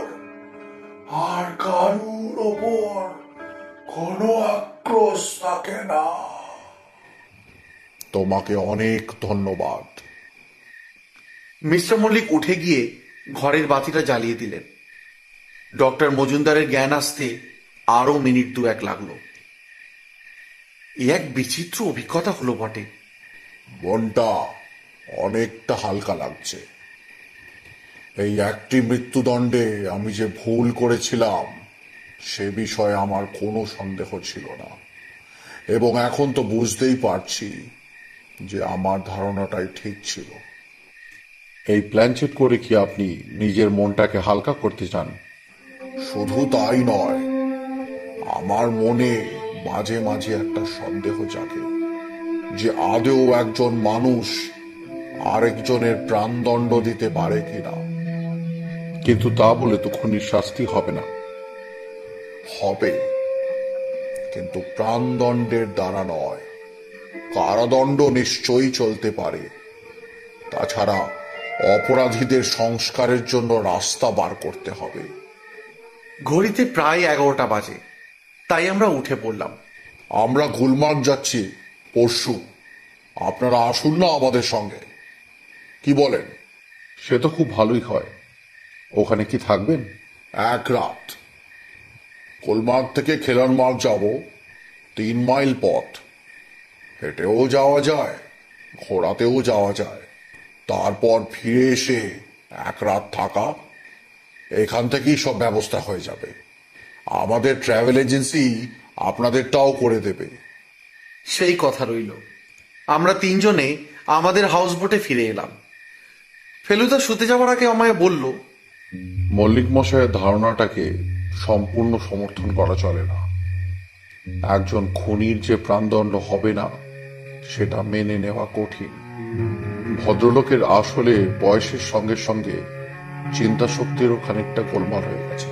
আর কারুর ওপর কোনো আক্রোশ থাকে না। তোমাকে অনেক ধন্যবাদ। মিস্টার মল্লিক উঠে গিয়ে ঘরের বাতিটা জ্বালিয়ে দিলেন। ডক্টর মজুমদারের জ্ঞান আসতে আরো মিনিট 2-1 লাগলো। এ এক বিচিত্র অভিজ্ঞতা হলো বটে। মনটা অনেকটা হালকা লাগছে। এই একটি মৃত্যুদণ্ডে আমি যে ভুল করেছিলাম সে বিষয়ে আমার কোনো সন্দেহ ছিল না, এবং এখন তো বুঝতেই পারছি যে আমার ধারণাটাই ঠিক ছিল। এই প্ল্যানচেট করে কি আপনি নিজের মনটাকে হালকা করতে চান? শুধু তাই নয়, আমার মনে মাঝে মাঝে একটা সন্দেহ জাগে যে আদৌ একজন মানুষ আরেকজনের প্রাণদণ্ড দিতে পারে কিনা। কিন্তু তা বলে তো খুনির শাস্তি হবে না। হবে, কিন্তু প্রাণদণ্ডের দ্বারা নয়, কারাদণ্ড নিশ্চয়ই চলতে পারে। তাছাড়া অপরাধীদের সংস্কারের জন্য রাস্তা বার করতে হবে। ঘড়িতে প্রায় 11টা বাজে, তাই আমরা উঠে পড়লাম। আমরা গুলমার্গ যাচ্ছি পরশু। আপনারা আসুন না আমাদের সঙ্গে, কি বলেন? সে তো খুব ভালোই হয়। ওখানে কি থাকবেন? 1 রাত। গুলমার্গ থেকে খেলানমার্গ যাব 3 মাইল পথ। হেঁটেও যাওয়া যায়, ঘোড়াতেও যাওয়া যায়। তারপর ফিরে এসে 1 রাত থাকা। এখান থেকেই সব ব্যবস্থা হয়ে যাবে। আমাদের ট্রাভেল এজেন্সি আপনাদেরটাও করে দেবে। সেই কথা রইল। আমরা 3 জনে আমাদের হাউস বোটে ফিরে এলাম। ফেলুদা শুতে যাওয়ার আগে আমায় বলল, মল্লিক মশাইয়ের ধারণাটাকে সম্পূর্ণ সমর্থন করা চলে না। একজন খুনির যে প্রাণদণ্ড হবে না সেটা মেনে নেওয়া কঠিন। ভদ্রলোকের আসলে বয়সের সঙ্গে সঙ্গে চিন্তা শক্তিরও খানিকটা গোলমাল হয়ে গেছে।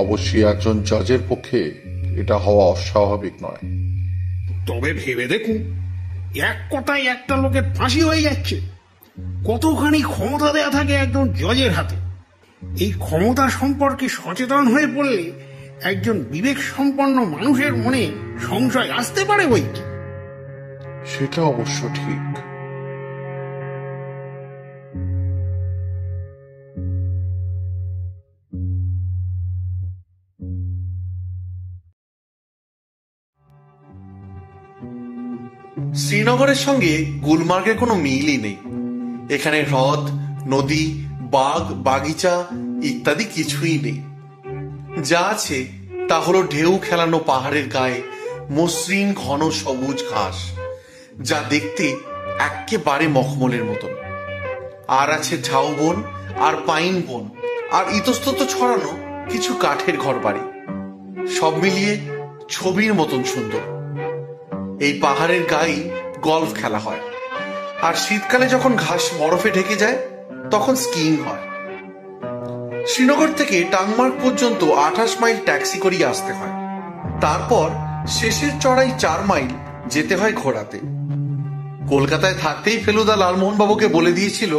অবশ্যই একজন জাজের পক্ষে এটা হওয়া অস্বাভাবিক নয়। তবে ভেবে দেখুন, এক কথায় একটা লোকের ফাঁসি হয়ে যাচ্ছে। কতখানি ক্ষমতা দেয়া থাকে একজন জজের হাতে। এই ক্ষমতা সম্পর্কে সচেতন হয়ে পড়লে একজন বিবেক সম্পন্ন মানুষের মনে সংশয় আসতে পারে বই কি। সেটা অবশ্য ঠিক। শ্রীনগরের সঙ্গে গুলমার্গের কোনো মিলই নেই। এখানে হ্রদ, নদী, বাগ, বাগিচা ইত্যাদি কিছুই নেই। যা আছে তা হলো ঢেউ খেলানো পাহাড়ের গায়ে মসৃণ ঘন সবুজ ঘাস, যা দেখতে একেবারে মখমলের মতন। আর আছে ঝাউবন আর পাইন বন, আর ইতস্তত ছড়ানো কিছু কাঠের ঘর বাড়ি। সব মিলিয়ে ছবির মতন সুন্দর। এই পাহাড়ের গায়ে গলফ খেলা হয়, আর শীতকালে যখন ঘাস বরফে ঢেকে যায় তখন স্কিইং হয়। শ্রীনগর থেকে টাংমার্গ পর্যন্ত 28 মাইল ট্যাক্সি করিয়ে আসতে হয়। তারপর শেষের চড়াই 4 মাইল যেতে হয় ঘোড়াতে। কলকাতায় থাকতেই ফেলুদা লালমোহন বাবুকে বলে দিয়েছিল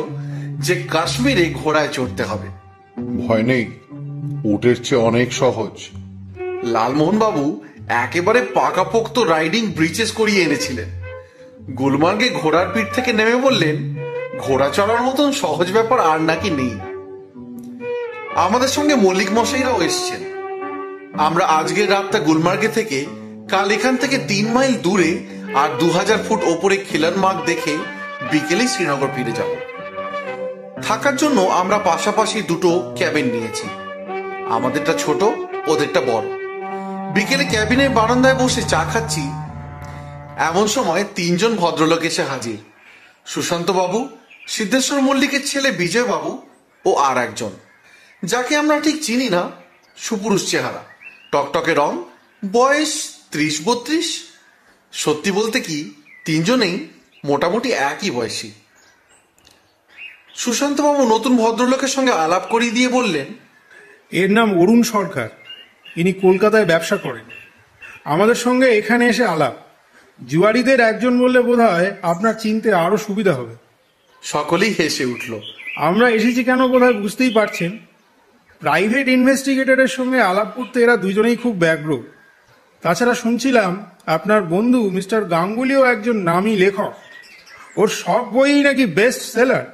যে কাশ্মীরে ঘোড়ায় চড়তে হবে। ভয় নেই, উটের চেয়ে অনেক সহজ। লালমোহন বাবু একেবারে পাকাপোক্ত রাইডিং ব্রিচেস করিয়ে এনেছিলেন। গুলমার্গে ঘোড়ার পিঠ থেকে নেমে বললেন, ঘোড়া চড়ার মতন সহজ ব্যাপার আর নাকি নেই। আমাদের সঙ্গে মল্লিক মশাইরাও এসছেন। আমরা আজকের রাতটা গুলমার্গে থেকে কাল এখান থেকে 3 মাইল দূরে আর 2000 ফুট ওপরে খিলানমার্গ দেখে বিকেলেই শ্রীনগর ফিরে যাব। থাকার জন্য আমরা পাশাপাশি দুটো ক্যাবিন নিয়েছি। আমাদেরটা ছোট, ওদেরটা বড়। বিকেলে ক্যাবিনের বারান্দায় বসে চা খাচ্ছি, এমন সময় 3 জন ভদ্রলোক এসে হাজির। সুশান্ত বাবু, সিদ্ধেশ্বর মল্লিকের ছেলে বিজয় বাবু ও আর একজন, যাকে আমরা ঠিক চিনি না। সুপুরুষ চেহারা, টকটকে রং, বয়স 30-32। সত্যি বলতে কি 3 জনেই মোটামুটি একই বয়সী। সুশান্ত বাবু নতুন ভদ্রলোকের সঙ্গে আলাপ করিয়ে দিয়ে বললেন, এর নাম অরুণ সরকার, ইনি কলকাতায় ব্যবসা করেন। আমাদের সঙ্গে এখানে এসে আলাপ। জুয়ারিদের একজন বললে বোধহয় আপনার চিনতে আরো সুবিধা হবে। সকলেই হেসে উঠল। আমরা এসেছি কেন বোধহয় বুঝতেই পারছেন। প্রাইভেট ইনভেস্টিগেটরের সঙ্গে আলাপ করতে এরা দুজনেই খুব ব্যগ্র। তাছাড়া শুনছিলাম আপনার বন্ধু মিস্টার গাঙ্গুলিও একজন নামী লেখক। ওর সব বইই নাকি বেস্ট সেলার।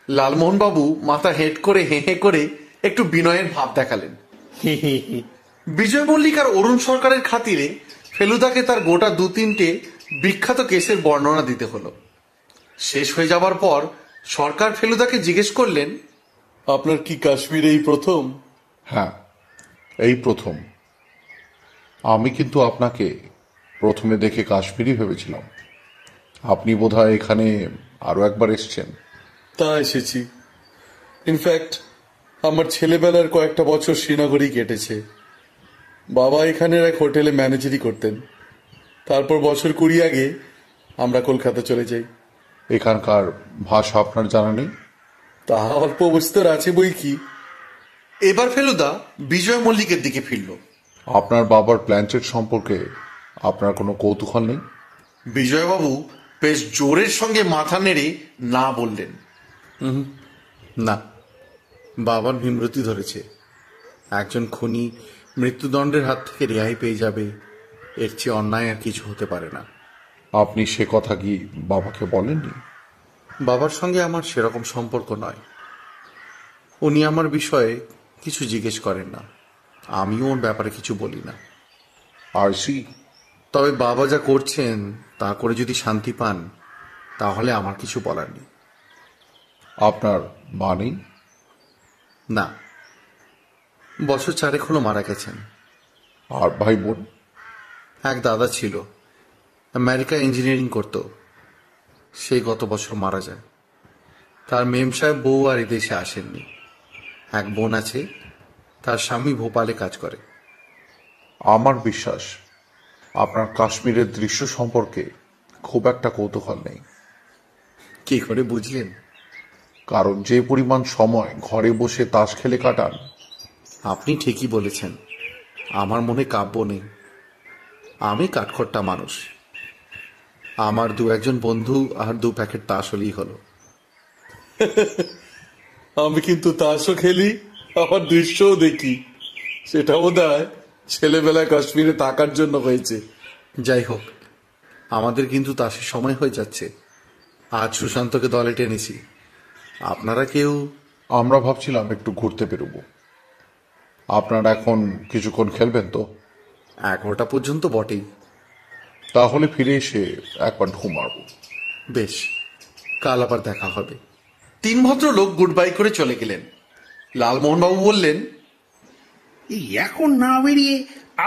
লালমোহন বাবু মাথা হেঁট করে হেঁ করে একটু বিনয়ের ভাব দেখালেন। বিজয় মল্লিক আর অরুণ সরকারের খাতিরে ফেলুদাকে তার গোটা 2-3টে বিখ্যাত কেসের বর্ণনা দিতে হলো। শেষ হয়ে যাবার পর সরকার ফেলুদাকে জিজ্ঞেস করলেন, আপনার কি কাশ্মীর এই প্রথম? হ্যাঁ, এই প্রথম। আমি কিন্তু আপনাকে প্রথমে দেখে কাশ্মীরি ভেবেছিলাম। আপনি বোধহয় এখানে আরো একবার এসছেন। তা এসেছি। ইনফ্যাক্ট আমার ছেলেবেলার কয়েকটা বছর শ্রীনগরেই কেটেছে। বাবা এখানের এক হোটেলে ম্যানেজারি করতেন। তারপর বছর 20 আগে আমরা কলকাতা চলে যাই। এখানকার ভাষা আপনার জানা নেই? তা অল্প অবস্থার আছে বই কি। এবার ফেলুদা বিজয় মল্লিকের দিকে ফিরল। আপনার বাবার প্ল্যানচেট সম্পর্কে আপনার কোনো কৌতূহল নেই? বিজয়বাবু বেশ জোরের সঙ্গে মাথা নেড়ে না বললেন। না, বাবার ভীমরতি ধরেছে। একজন খুনি মৃত্যুদণ্ডের হাত থেকে রেহাই পেয়ে যাবে, এর চেয়ে অন্যায় আর কিছু হতে পারে না। আপনি সে কথা কি বাবাকে বলেননি? বাবার সঙ্গে আমার সেরকম সম্পর্ক নয়। উনি আমার বিষয়ে কিছু জিজ্ঞেস করেন না, আমিও ওর ব্যাপারে কিছু বলি না। আর সি, তবে বাবা যা করছেন তা করে যদি শান্তি পান তাহলে আমার কিছু বলার নেই। আপনার মা নেই? না, বছর 4 হলো মারা গেছেন। আর ভাই বোন? এক দাদা ছিল, আমেরিকা ইঞ্জিনিয়ারিং করত। সেই গত বছর মারা যায়। তার মেম সাহেব বউ আর এদেশে আসেননি। এক বোন আছে, তার স্বামী ভোপালে কাজ করে। আমার বিশ্বাস আপনার কাশ্মীরের দৃশ্য সম্পর্কে খুব একটা কৌতূহল নেই। কি করে বুঝলেন? কারণ যে পরিমাণ সময় ঘরে বসে তাস খেলে কাটান। আপনি ঠিকই বলেছেন, আমার মনে কাব্য নেই। আমি কাঠখোট্টা মানুষ। আমার 2-1 বন্ধু আর 2 প্যাকেট তাস হলেই হলো। আমি কিন্তু তাসও খেলি, আবার দৃশ্যও দেখি। সেটা বোধহয় ছেলেবেলায় কাশ্মীরে থাকার জন্য হয়েছে। যাই হোক, আমাদের কিন্তু তাসের সময় হয়ে যাচ্ছে। আজ সুশান্তকে দলে টেনেছি। আপনারা কেউ? আমরা ভাবছিলাম একটু ঘুরতে বেরোবো। আপনারা এখন কিছুক্ষণ খেলবেন তো? 11টা পর্যন্ত বটেই। তাহলে ফিরে এসে একবার ঢু মারব। বেশ, কাল আবার দেখা হবে। 3 ভদ্রলোক গুড বাই করে চলে গেলেন। লালমোহনবাবু বললেন, এই এখন না বেরিয়ে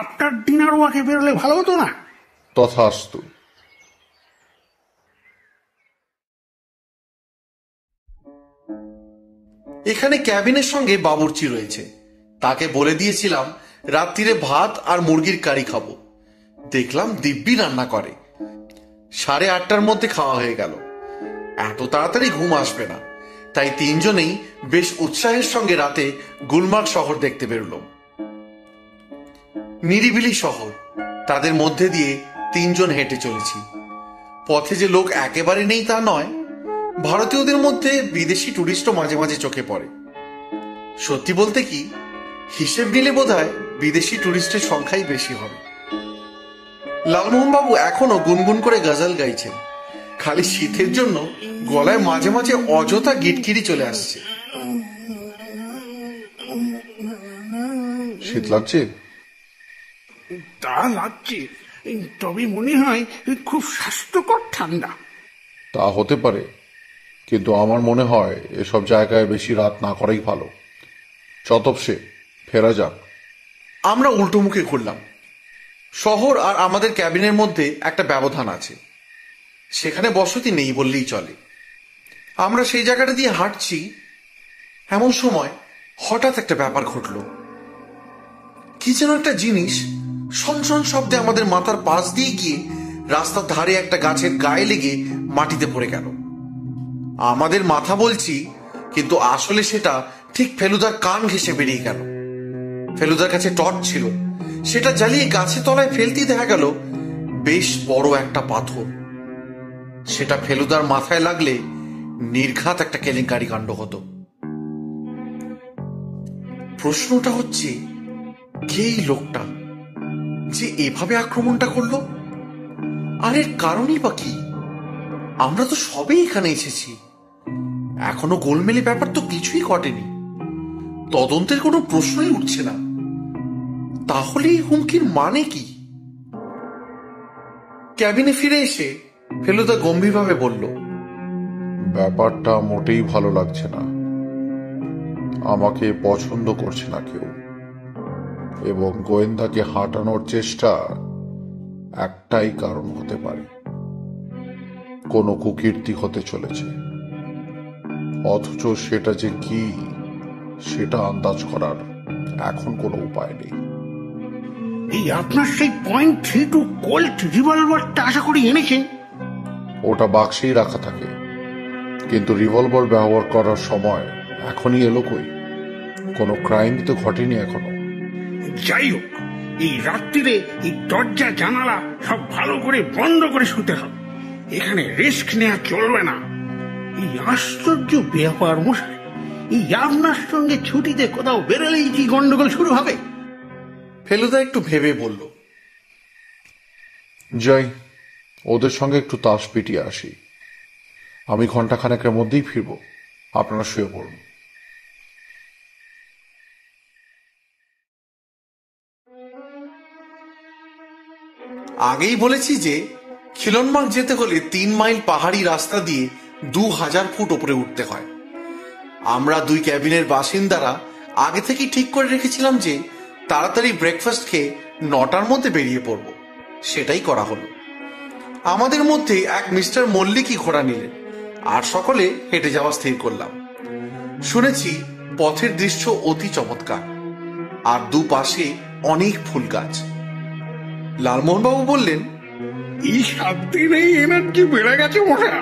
আফটার ডিনার ওয়াকে বেরোলে ভালো হতো না? তথাস্তু। এখানে ক্যাবিনের সঙ্গে বাবুর্চি রয়েছে। তাকে বলে দিয়েছিলাম রাত্রিরে ভাত আর মুরগির কারি খাবো। দেখলাম দিব্যি রান্না করে। 8:30টার মধ্যে খাওয়া হয়ে গেল। এত তাড়াতাড়ি ঘুম আসবে না, তাই তিনজনেই বেশ উৎসাহের সঙ্গে রাতে গুলমার্গ শহর দেখতে বেরোলাম। নিরিবিলি শহর, তাদের মধ্যে দিয়ে তিনজন হেঁটে চলেছি। পথে যে লোক একেবারে নেই তা নয়, ভারতীয়দের মধ্যে বিদেশি টুরিস্টও মাঝে মাঝে চোখে পড়ে। সত্যি বলতে কি, হিসেব নিলে বোধহয় বিদেশি টুরিস্টের সংখ্যাই বেশি হবে। লালমোহন বাবু এখনো গুনগুন করে গজল গাইছেন। খালি শীতের জন্য গলায় মাঝে মাঝে অযথা গিটকিরি চলে আসছে। শীত লাগছে? তা লাগছে, তবে মনে হয় খুব স্বাস্থ্যকর ঠান্ডা। তা হতে পারে, কিন্তু আমার মনে হয় এসব জায়গায় বেশি রাত না করাই ভালো। চতপসে ফেরা যাক। আমরা উল্টো মুখে ঘুরলাম। শহর আর আমাদের ক্যাবিনের মধ্যে একটা ব্যবধান আছে, সেখানে বসতি নেই বললেই চলে। আমরা সেই জায়গাটা দিয়ে হাঁটছি, এমন সময় হঠাৎ একটা ব্যাপার ঘটল। কি যেন একটা জিনিস সনসন শব্দে আমাদের মাথার পাশ দিয়ে গিয়ে রাস্তার ধারে একটা গাছের গায়ে লেগে মাটিতে পড়ে গেল। আমাদের মাথা বলছি, কিন্তু আসলে সেটা ঠিক ফেলুদার কান ঘেঁষে বেরিয়ে গেল। ফেলুদার কাছে টর্চ ছিল, সেটা জ্বালিয়ে গাছের তলায় ফেলতেই দেখা গেল বেশ বড় একটা পাথর। সেটা ফেলুদার মাথায় লাগলে নির্ঘাত একটা কেলেঙ্কারি কাণ্ড হতো। প্রশ্নটা হচ্ছে, কে এই লোকটা যে এভাবে আক্রমণটা করলো? আর এর কারণই বা কি? আমরা তো সবেই এখানে এসেছি, এখনো গোলমেলে ব্যাপার তো কিছুই ঘটেনি। তদন্তের কোনো প্রশ্নই উঠছে না। তাহলে এই হুমকির মানে কি? ক্যাবিনে ফিরে এসে ফেলুদা গম্ভীরভাবে বলল, ব্যাপারটা মোটেই ভালো লাগছে না। আমাকে পছন্দ করছে না কেউ, এবং গোয়েন্দাকে হাঁটানোর চেষ্টা একটাই কারণ হতে পারে, কোনো কুকীর্তি হতে চলেছে। অথচ সেটা যে কি, সেটা আন্দাজ করার এখন কোনো উপায় নেই। এই আপনার সেই .32 কোল্ট রিভলভারটা আশা করি এনেছেন? ওটা বাক্সেই রাখা থাকে, কিন্তু রিভলভার ব্যবহার করার সময় এখনই এলো কই? কোনো ক্রাইম তো ঘটেনি এখনো। যাই হোক, এই রাত্রিরে এই দরজা জানালা সব ভালো করে বন্ধ করে শুতে হবে। এখানে রিস্ক নেওয়া চলবে না। এই আশ্চর্য ব্যাপার মশাই, এই আপনার সঙ্গে ছুটিতে কোথাও বেরোলেই কি গন্ডগোল শুরু হবে? ফেলুদা একটু ভেবে বলল, যাই, ওদের সঙ্গে একটু তাস পিটিয়ে আসি। আমি ঘন্টাখানেকের মধ্যেই ফিরব, আপনারা শুয়ে পড়ুন। আগেই বলেছি যে খিলনমার্গ যেতে হলে 3 মাইল পাহাড়ি রাস্তা দিয়ে 2000 ফুট উপরে উঠতে হয়। আমরা দুই ক্যাবিনের বাসিন্দারা আগে থেকেই ঠিক করে রেখেছিলাম যে তাড়াতাড়ি ব্রেকফাস্ট খেয়ে 9টার মধ্যে বেরিয়ে পড়ব। সেটাই করা হলো। আমাদের মধ্যে এক মিস্টার মল্লিকই ঘোড়া নিলেন, আর সকলে হেঁটে যাওয়া স্থির করলাম। শুনেছি পথের দৃশ্য অতি চমৎকার, আর দুপাশে অনেক ফুল গাছ। লালমোহনবাবু বললেন, এই 7 দিনেই এনার্জি বেড়ে গেছে মশা।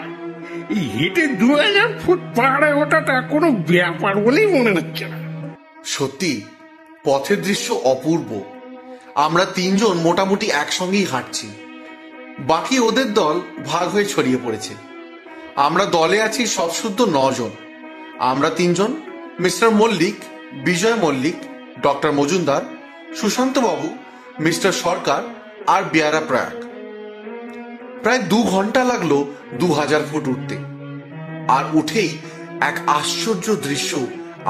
এই হেঁটে 2000 ফুট পাহাড়ে ওঠাটা কোনো ব্যাপার বলেই মনে হচ্ছে না। সত্যি পথের দৃশ্য অপূর্ব। আমরা তিনজন মোটামুটি একসঙ্গেই হাঁটছি, বাকি ওদের দল ভাগ হয়ে ছড়িয়ে পড়েছে। আমরা দলে আছি সব শুদ্ধ 9 জন। আমরা তিনজন, মিস্টার মল্লিক, বিজয় মল্লিক, ডক্টর মজুমদার, সুশান্ত বাবু, মিস্টার সরকার আর বিয়ারা প্রয়াগ। প্রায় 2 ঘন্টা লাগলো 2000 ফুট উঠতে। আর উঠেই এক আশ্চর্য দৃশ্য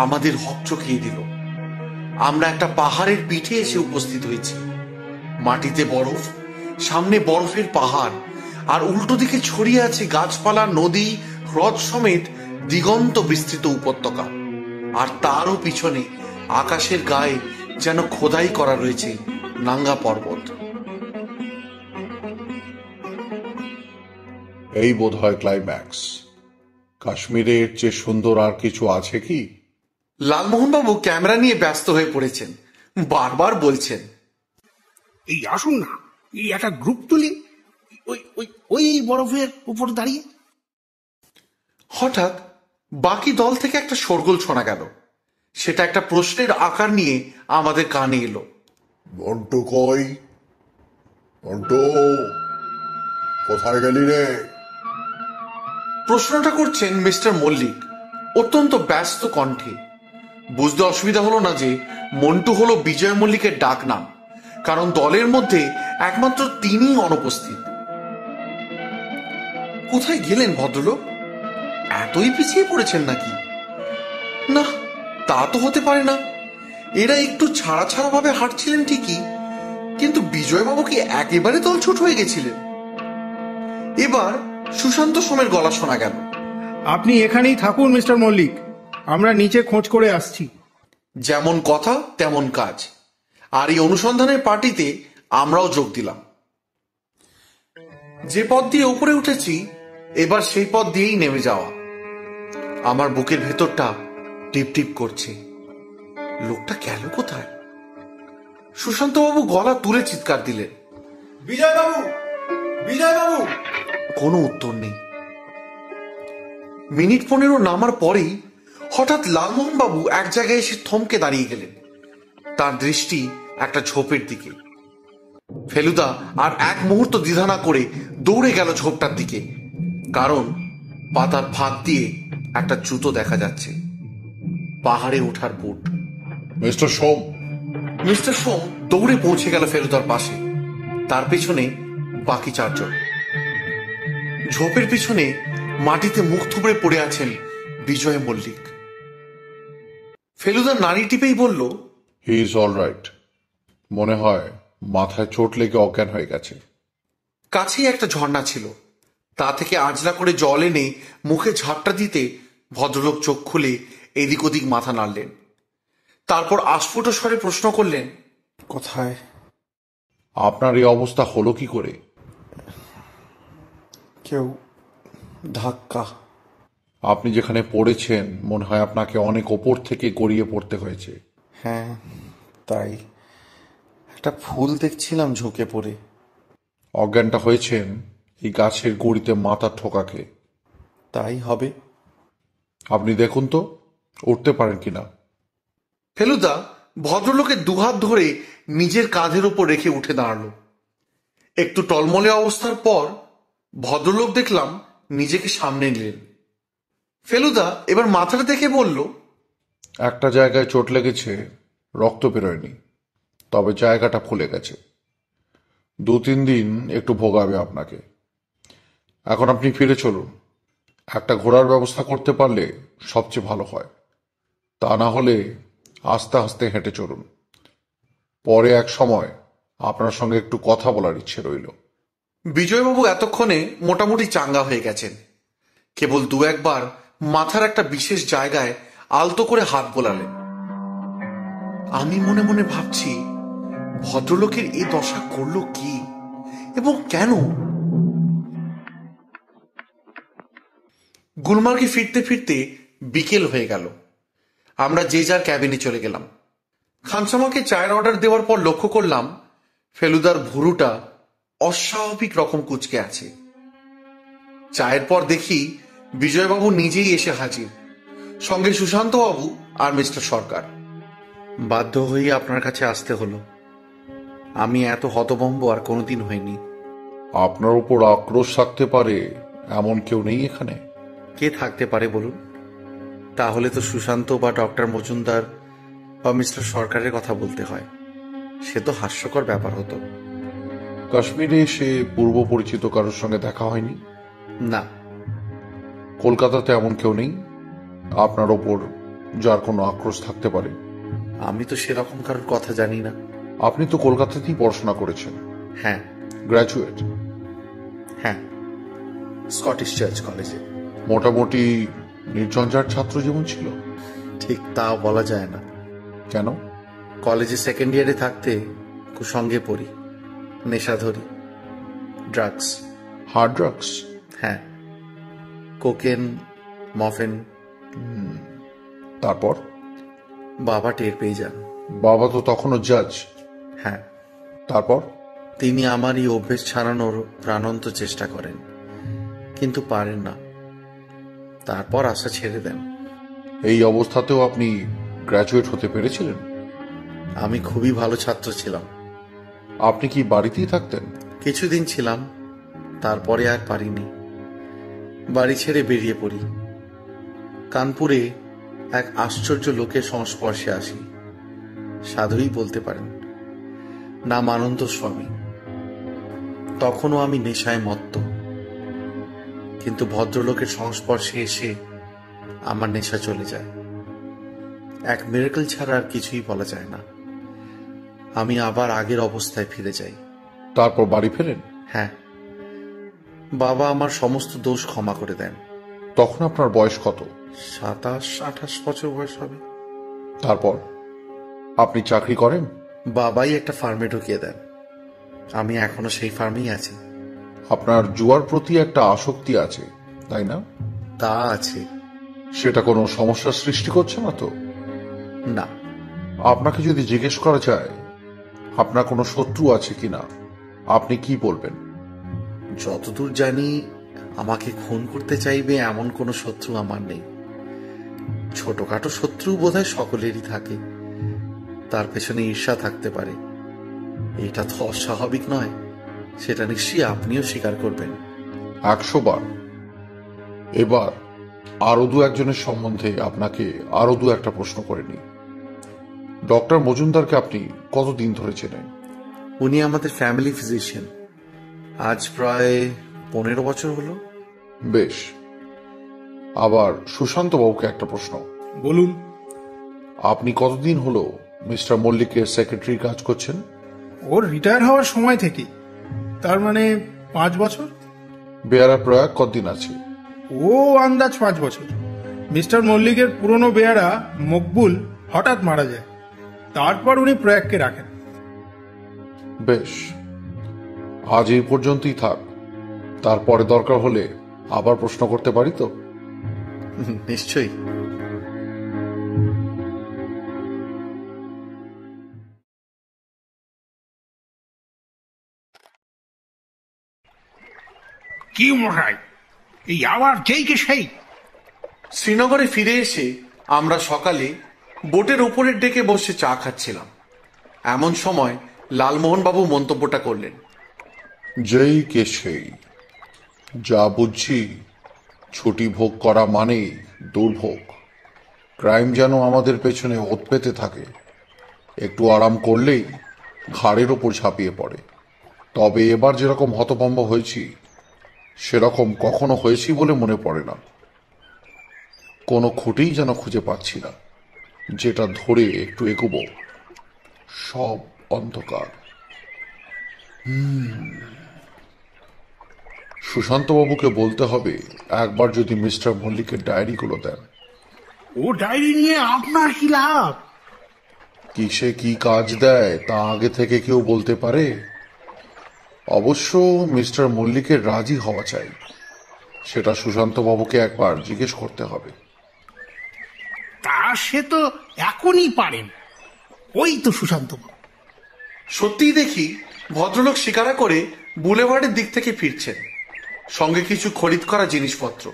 আমাদের হকচকিয়ে দিল। আমরা একটা পাহাড়ের পিঠে এসে উপস্থিত হয়েছি। মাটিতে বরফ, সামনে বরফের পাহাড়, আর উল্টো দিকে ছড়িয়ে আছে গাছপালা, নদী, হ্রদ সমেত দিগন্ত বিস্তৃত উপত্যকা। আর তারও পিছনে আকাশের গায়ে যেন খোদাই করা রয়েছে নাঙ্গা পর্বত। এই বোধ হয় ক্লাইম্যাক্স। কাশ্মীরের চেয়ে সুন্দর আর কিছু আছে কি? লালমোহনবাবু ক্যামেরা নিয়ে ব্যস্ত হয়ে পড়েছেন, বারবার বলছেন, এই আসুন না, এই একটা গ্রুপ তুলি ওই ওই ওই বরফের উপর দাঁড়িয়ে। হঠাৎ বাকি দল থেকে একটা শোরগোল শোনা গেল। সেটা একটা প্রশ্নের আকার নিয়ে আমাদের কানে এলো। মন্টু কই? মন্টু, কোথায় গেলি রে? প্রশ্নটা করছেন মিস্টার মল্লিক অত্যন্ত ব্যস্ত কণ্ঠে। বুঝতে অসুবিধা হলো না যে মন্টু হলো বিজয় মল্লিকের ডাক নাম, কারণ দলের মধ্যে একমাত্র তিনিই অনুপস্থিত। কোথায় গেলেন ভদ্রলোক? এতই পিছিয়ে পড়েছেন নাকি? না, তা তো হতে পারে না। এরা একটু ছাড়া ছাড়া ভাবে হাঁটছিলেন ঠিকই, কিন্তু বিজয়বাবু কি একেবারে দলছুট হয়ে গেছিলেন? এবার সুশান্ত সোমের গলা শোনা গেল। আপনি এখানেই থাকুন মিস্টার মল্লিক, আমরা নিচে খোঁজ করে আসছি। যেমন কথা তেমন কাজ, আর এই অনুসন্ধানের পার্টিতে আমরাও যোগ দিলাম। যে পথ দিয়ে উপরে উঠেছি এবার সেই পথ দিয়েই নেমে যাওয়া। আমার বুকের ভেতরটা টিপ টিপ করছে। লোকটা গেল কোথায়? সুশান্তবাবু গলা তুলে চিৎকার দিলেন, বিজয়বাবু, বিজয়বাবু! কোনো উত্তর নেই। মিনিট 15 নামার পরেই হঠাৎ লালমোহন বাবু এক জায়গায় এসে থমকে দাঁড়িয়ে গেলেন। তার দৃষ্টি একটা ঝোপের দিকে। ফেলুদা আর এক মুহূর্ত দ্বিধা না করে দৌড়ে গেল ঝোপটার দিকে, কারণ পাতার ফাঁক দিয়ে একটা জুতো দেখা যাচ্ছে, পাহাড়ে ওঠার বুট। মিস্টার সোম। মিস্টার সোম দৌড়ে পৌঁছে গেল ফেলুদার পাশে, তার পেছনে বাকি 4 জন। ঝোপের পিছনে মাটিতে মুখ থুবড়ে পড়ে আছেন বিজয় মল্লিক। ফেলুদা নাড়ি টিপেই বলল, হি ইজ অল রাইট। মনে হয় মাথায় চোট লেগে অজ্ঞান হয়ে গেছে। কাছেই একটা ঝর্ণা ছিল, তা থেকে আজলা করে জল এনে মুখে ঝাপটা দিতে ভদ্রলোক চোখ খুলে এদিক ওদিক মাথা নাড়লেন। তারপর আস্ফুট স্বরে প্রশ্ন করলেন, কোথায়? আপনার এই অবস্থা হলো কি করে? কেউ ধাক্কা। আপনি যেখানে পড়েছেন মনে হয় আপনাকে অনেক ওপর থেকে গড়িয়ে পড়তে হয়েছে। হ্যাঁ, তাই। একটা ফুল দেখছিলাম ঝুঁকে পড়ে। অজ্ঞানটা হয়েছেন এই গাছের গুঁড়িতে মাথা ঠোকাকে। তাই হবে। আপনি দেখুন তো উঠতে পারেন কিনা। ফেলুদা ভদ্রলোকের দুহাত ধরে নিজের কাঁধের ওপর রেখে উঠে দাঁড়ালো। একটু টলমলে অবস্থার পর ভদ্রলোক দেখলাম নিজেকে সামনে নিলেন। ফেলুদা এবার মাথাটা দেখে বলল, একটা জায়গায় চোট লেগেছে, রক্ত বেরোয়নি, তবে জায়গাটা ফুলে গেছে। 2-3 দিন একটু ভোগাবে আপনাকে। এখন আপনি ফিরে চলুন। একটা ঘোড়ার ব্যবস্থা করতে পারলে সবচেয়ে ভালো হয়, তা না হলে আস্তে আস্তে হেঁটে চলুন। পরে এক সময় আপনার সঙ্গে একটু কথা বলার ইচ্ছে রইল। বিজয়বাবু এতক্ষণে মোটামুটি চাঙ্গা হয়ে গেছেন। কেবল 2-1 বার মাথার একটা বিশেষ জায়গায় আলতো করে হাত বোলালেন। আমি মনে মনে ভাবছি, ভদ্রলোকের এই দশা করলো কি এবং কেন? গুলমার্গে ফিরতে ফিরতে বিকেল হয়ে গেল। আমরা যে যার ক্যাবিনে চলে গেলাম। খানসামাকে চায়ের অর্ডার দেওয়ার পর লক্ষ্য করলাম ফেলুদার ভুরুটা অস্বাভাবিক রকম কুঁচকে আছে। চায়ের পর দেখি বিজয়বাবু নিজেই এসে হাজির, সঙ্গে সুশান্তবাবু আর মিস্টার সরকার। বাধ্য হয়ে আপনার কাছে আসতে হলো। আমি এত হতভম্ব আর কোনোদিন হইনি। আপনার উপর আক্রোশ থাকতে পারে এমন কেউ নেই এখানে? কে থাকতে পারে বলুন? তাহলে তো সুশান্ত বা ডক্টর মজুমদার বা মিস্টার সরকারের কথা বলতে হয়। সে তো হাস্যকর ব্যাপার হতো। কাশ্মীরে এসে পূর্ব পরিচিত কারোর সঙ্গে দেখা হয়নি? না। কলকাতাতে এমন কেউ নেই আপনার ওপর যার কোনো আক্রোশ থাকতে পারে? আমি তো সেরকম কারোর কথা জানি না। আপনি তো কলকাতাতেই পড়াশোনা করেছেন। হ্যাঁ। গ্র্যাজুয়েট? হ্যাঁ, স্কটিশ চার্চ কলেজে। মোটামুটি নির্ঝঞ্ঝাট ছাত্র জীবন ছিল? ঠিক তাও বলা যায় না। কেন? কলেজে সেকেন্ড ইয়ারে থাকতে কুসঙ্গে পড়ি, নেশা ধরি, ড্রাগস। Hard drugs? হ্যাঁ, কোকেন, মফেন। তারপর? বাবা টের পেয়ে যান। বাবা তো তখনও জাজ। হ্যাঁ। তারপর? তিনি আমার এই অভ্যেস ছাড়ানোর প্রাণান্ত চেষ্টা করেন, কিন্তু পারেন না। তারপর আশা ছেড়ে দেন। এই অবস্থাতেও আপনি গ্র্যাজুয়েট হতে পেরেছিলেন? আমি খুবই ভালো ছাত্র ছিলাম। আপনি কি বাড়িতেই থাকতেন? কিছুদিন ছিলাম, তারপরে আর পারিনি। বাড়ি ছেড়ে বেরিয়ে পড়ি। কানপুরে এক আশ্চর্য লোকের সংস্পর্শে আসি। সাধুই বলতে পারেন, নাম আনন্দ স্বামী। তখনও আমি নেশায় মত্ত, কিন্তু ভদ্রলোকের সংস্পর্শে এসে আমার নেশা চলে যায়। এক মিরাকল ছাড়া আর কিছুই বলা যায় না। আমি আবার আগের অবস্থায় ফিরে যাই। তারপর বাড়ি ফেরেন? হ্যাঁ, বাবা আমার সমস্ত দোষ ক্ষমা করে দেন। তখন আপনার বয়স কত? 27-28 বছর বয়স হবে। তারপর আপনি চাকরি করেন? বাবাই একটা ফার্মে ঢুকিয়ে দেন। আমি এখনো সেই ফার্মেই আছি। আপনার জুয়ার প্রতি একটা আসক্তি আছে, তাই না? তা আছে। সেটা কোনো সমস্যার সৃষ্টি করছে না তো? না। আপনাকে যদি জিজ্ঞেস করা যায় আপনার কোনো শত্রু আছে কিনা, আপনি কি বলবেন? যতদূর জানি আমাকে খুন করতে চাইবে এমন কোনো শত্রু আমার নেই। ছোটখাটো শত্রু বোধহয় সকলেরই থাকে, তার পেছনে ঈর্ষা থাকতে পারে। এটা তো অস্বাভাবিক নয়, সেটা নিশ্চয়ই আপনিও স্বীকার করবেন। 100 বার। এবার আরো দু একজনের সম্বন্ধে আপনাকে আরো দু একটা প্রশ্ন করে নি। ডক্টর মজুমদারকে আপনি কতদিন ধরে চেনেন? উনি আমাদের ফ্যামিলি ফিজিশিয়ান। আজ প্রায় 15 বছর হলো। বেশ। আবার সুশান্ত বাবুকে একটা প্রশ্ন। বলুন। আপনি কতদিন হলো মিস্টার মল্লিকের সেক্রেটারি কাজ করছেন? ওর রিটায়ার হওয়ার সময় থেকে, তার মানে 5 বছর। বেয়ারা প্রয়াগ কতদিন আছে? ও আন্দাজ 5 বছর। মিস্টার মল্লিকের পুরনো বেয়ারা মকবুল হঠাৎ মারা যায়, তারপর উনি প্রয়াগকে রাখেন। বেশ, আজ এই পর্যন্তই থাক। তারপরে দরকার হলে আবার প্রশ্ন করতে পারি তো? নিশ্চয়ই। কি মশাই, এই আবার যেই কে সেই? শ্রীনগরে ফিরে এসে আমরা সকালে বোটের উপরের ডেকে বসে চা খাচ্ছিলাম। এমন সময় লালমোহনবাবু মন্তব্যটা করলেন, যেই কে সেই। যা বুঝছি, ছুটি ভোগ করা মানেই দুর্ভোগ। ক্রাইম যেন আমাদের পেছনে ওত পেতে থাকে, একটু আরাম করলেই ঘাড়ের ওপর ঝাঁপিয়ে পড়ে। তবে এবার যেরকম হতভম্ব হয়েছি সেরকম কখনো হয়েছি বলে মনে পড়ে না। কোনো খুঁটিই যেন খুঁজে পাচ্ছি না যেটা ধরে একটু এগোবো। সব অন্ধকার। সুশান্তবাবুকে বলতে হবে একবার যদি মিস্টার মল্লিকের ডায়েরিগুলো দেন। ও ডায়েরি নিয়ে আপনার কি লাভ? কিসে কি কাজ দেয় তা আগে থেকে কেউ বলতে পারে? অবশ্য মিস্টার মল্লিকের রাজি হওয়া চাই, সেটা সুশান্তবাবুকে একবার জিজ্ঞেস করতে হবে। তা সে তো এখনই পারেন, ওই তো সুশান্ত। সত্যিই দেখি ভদ্রলোক শিকারা করে বুলেভার্ডের দিক থেকে ফিরছেন, সঙ্গে কিছু খরিদ করা জিনিসপত্র।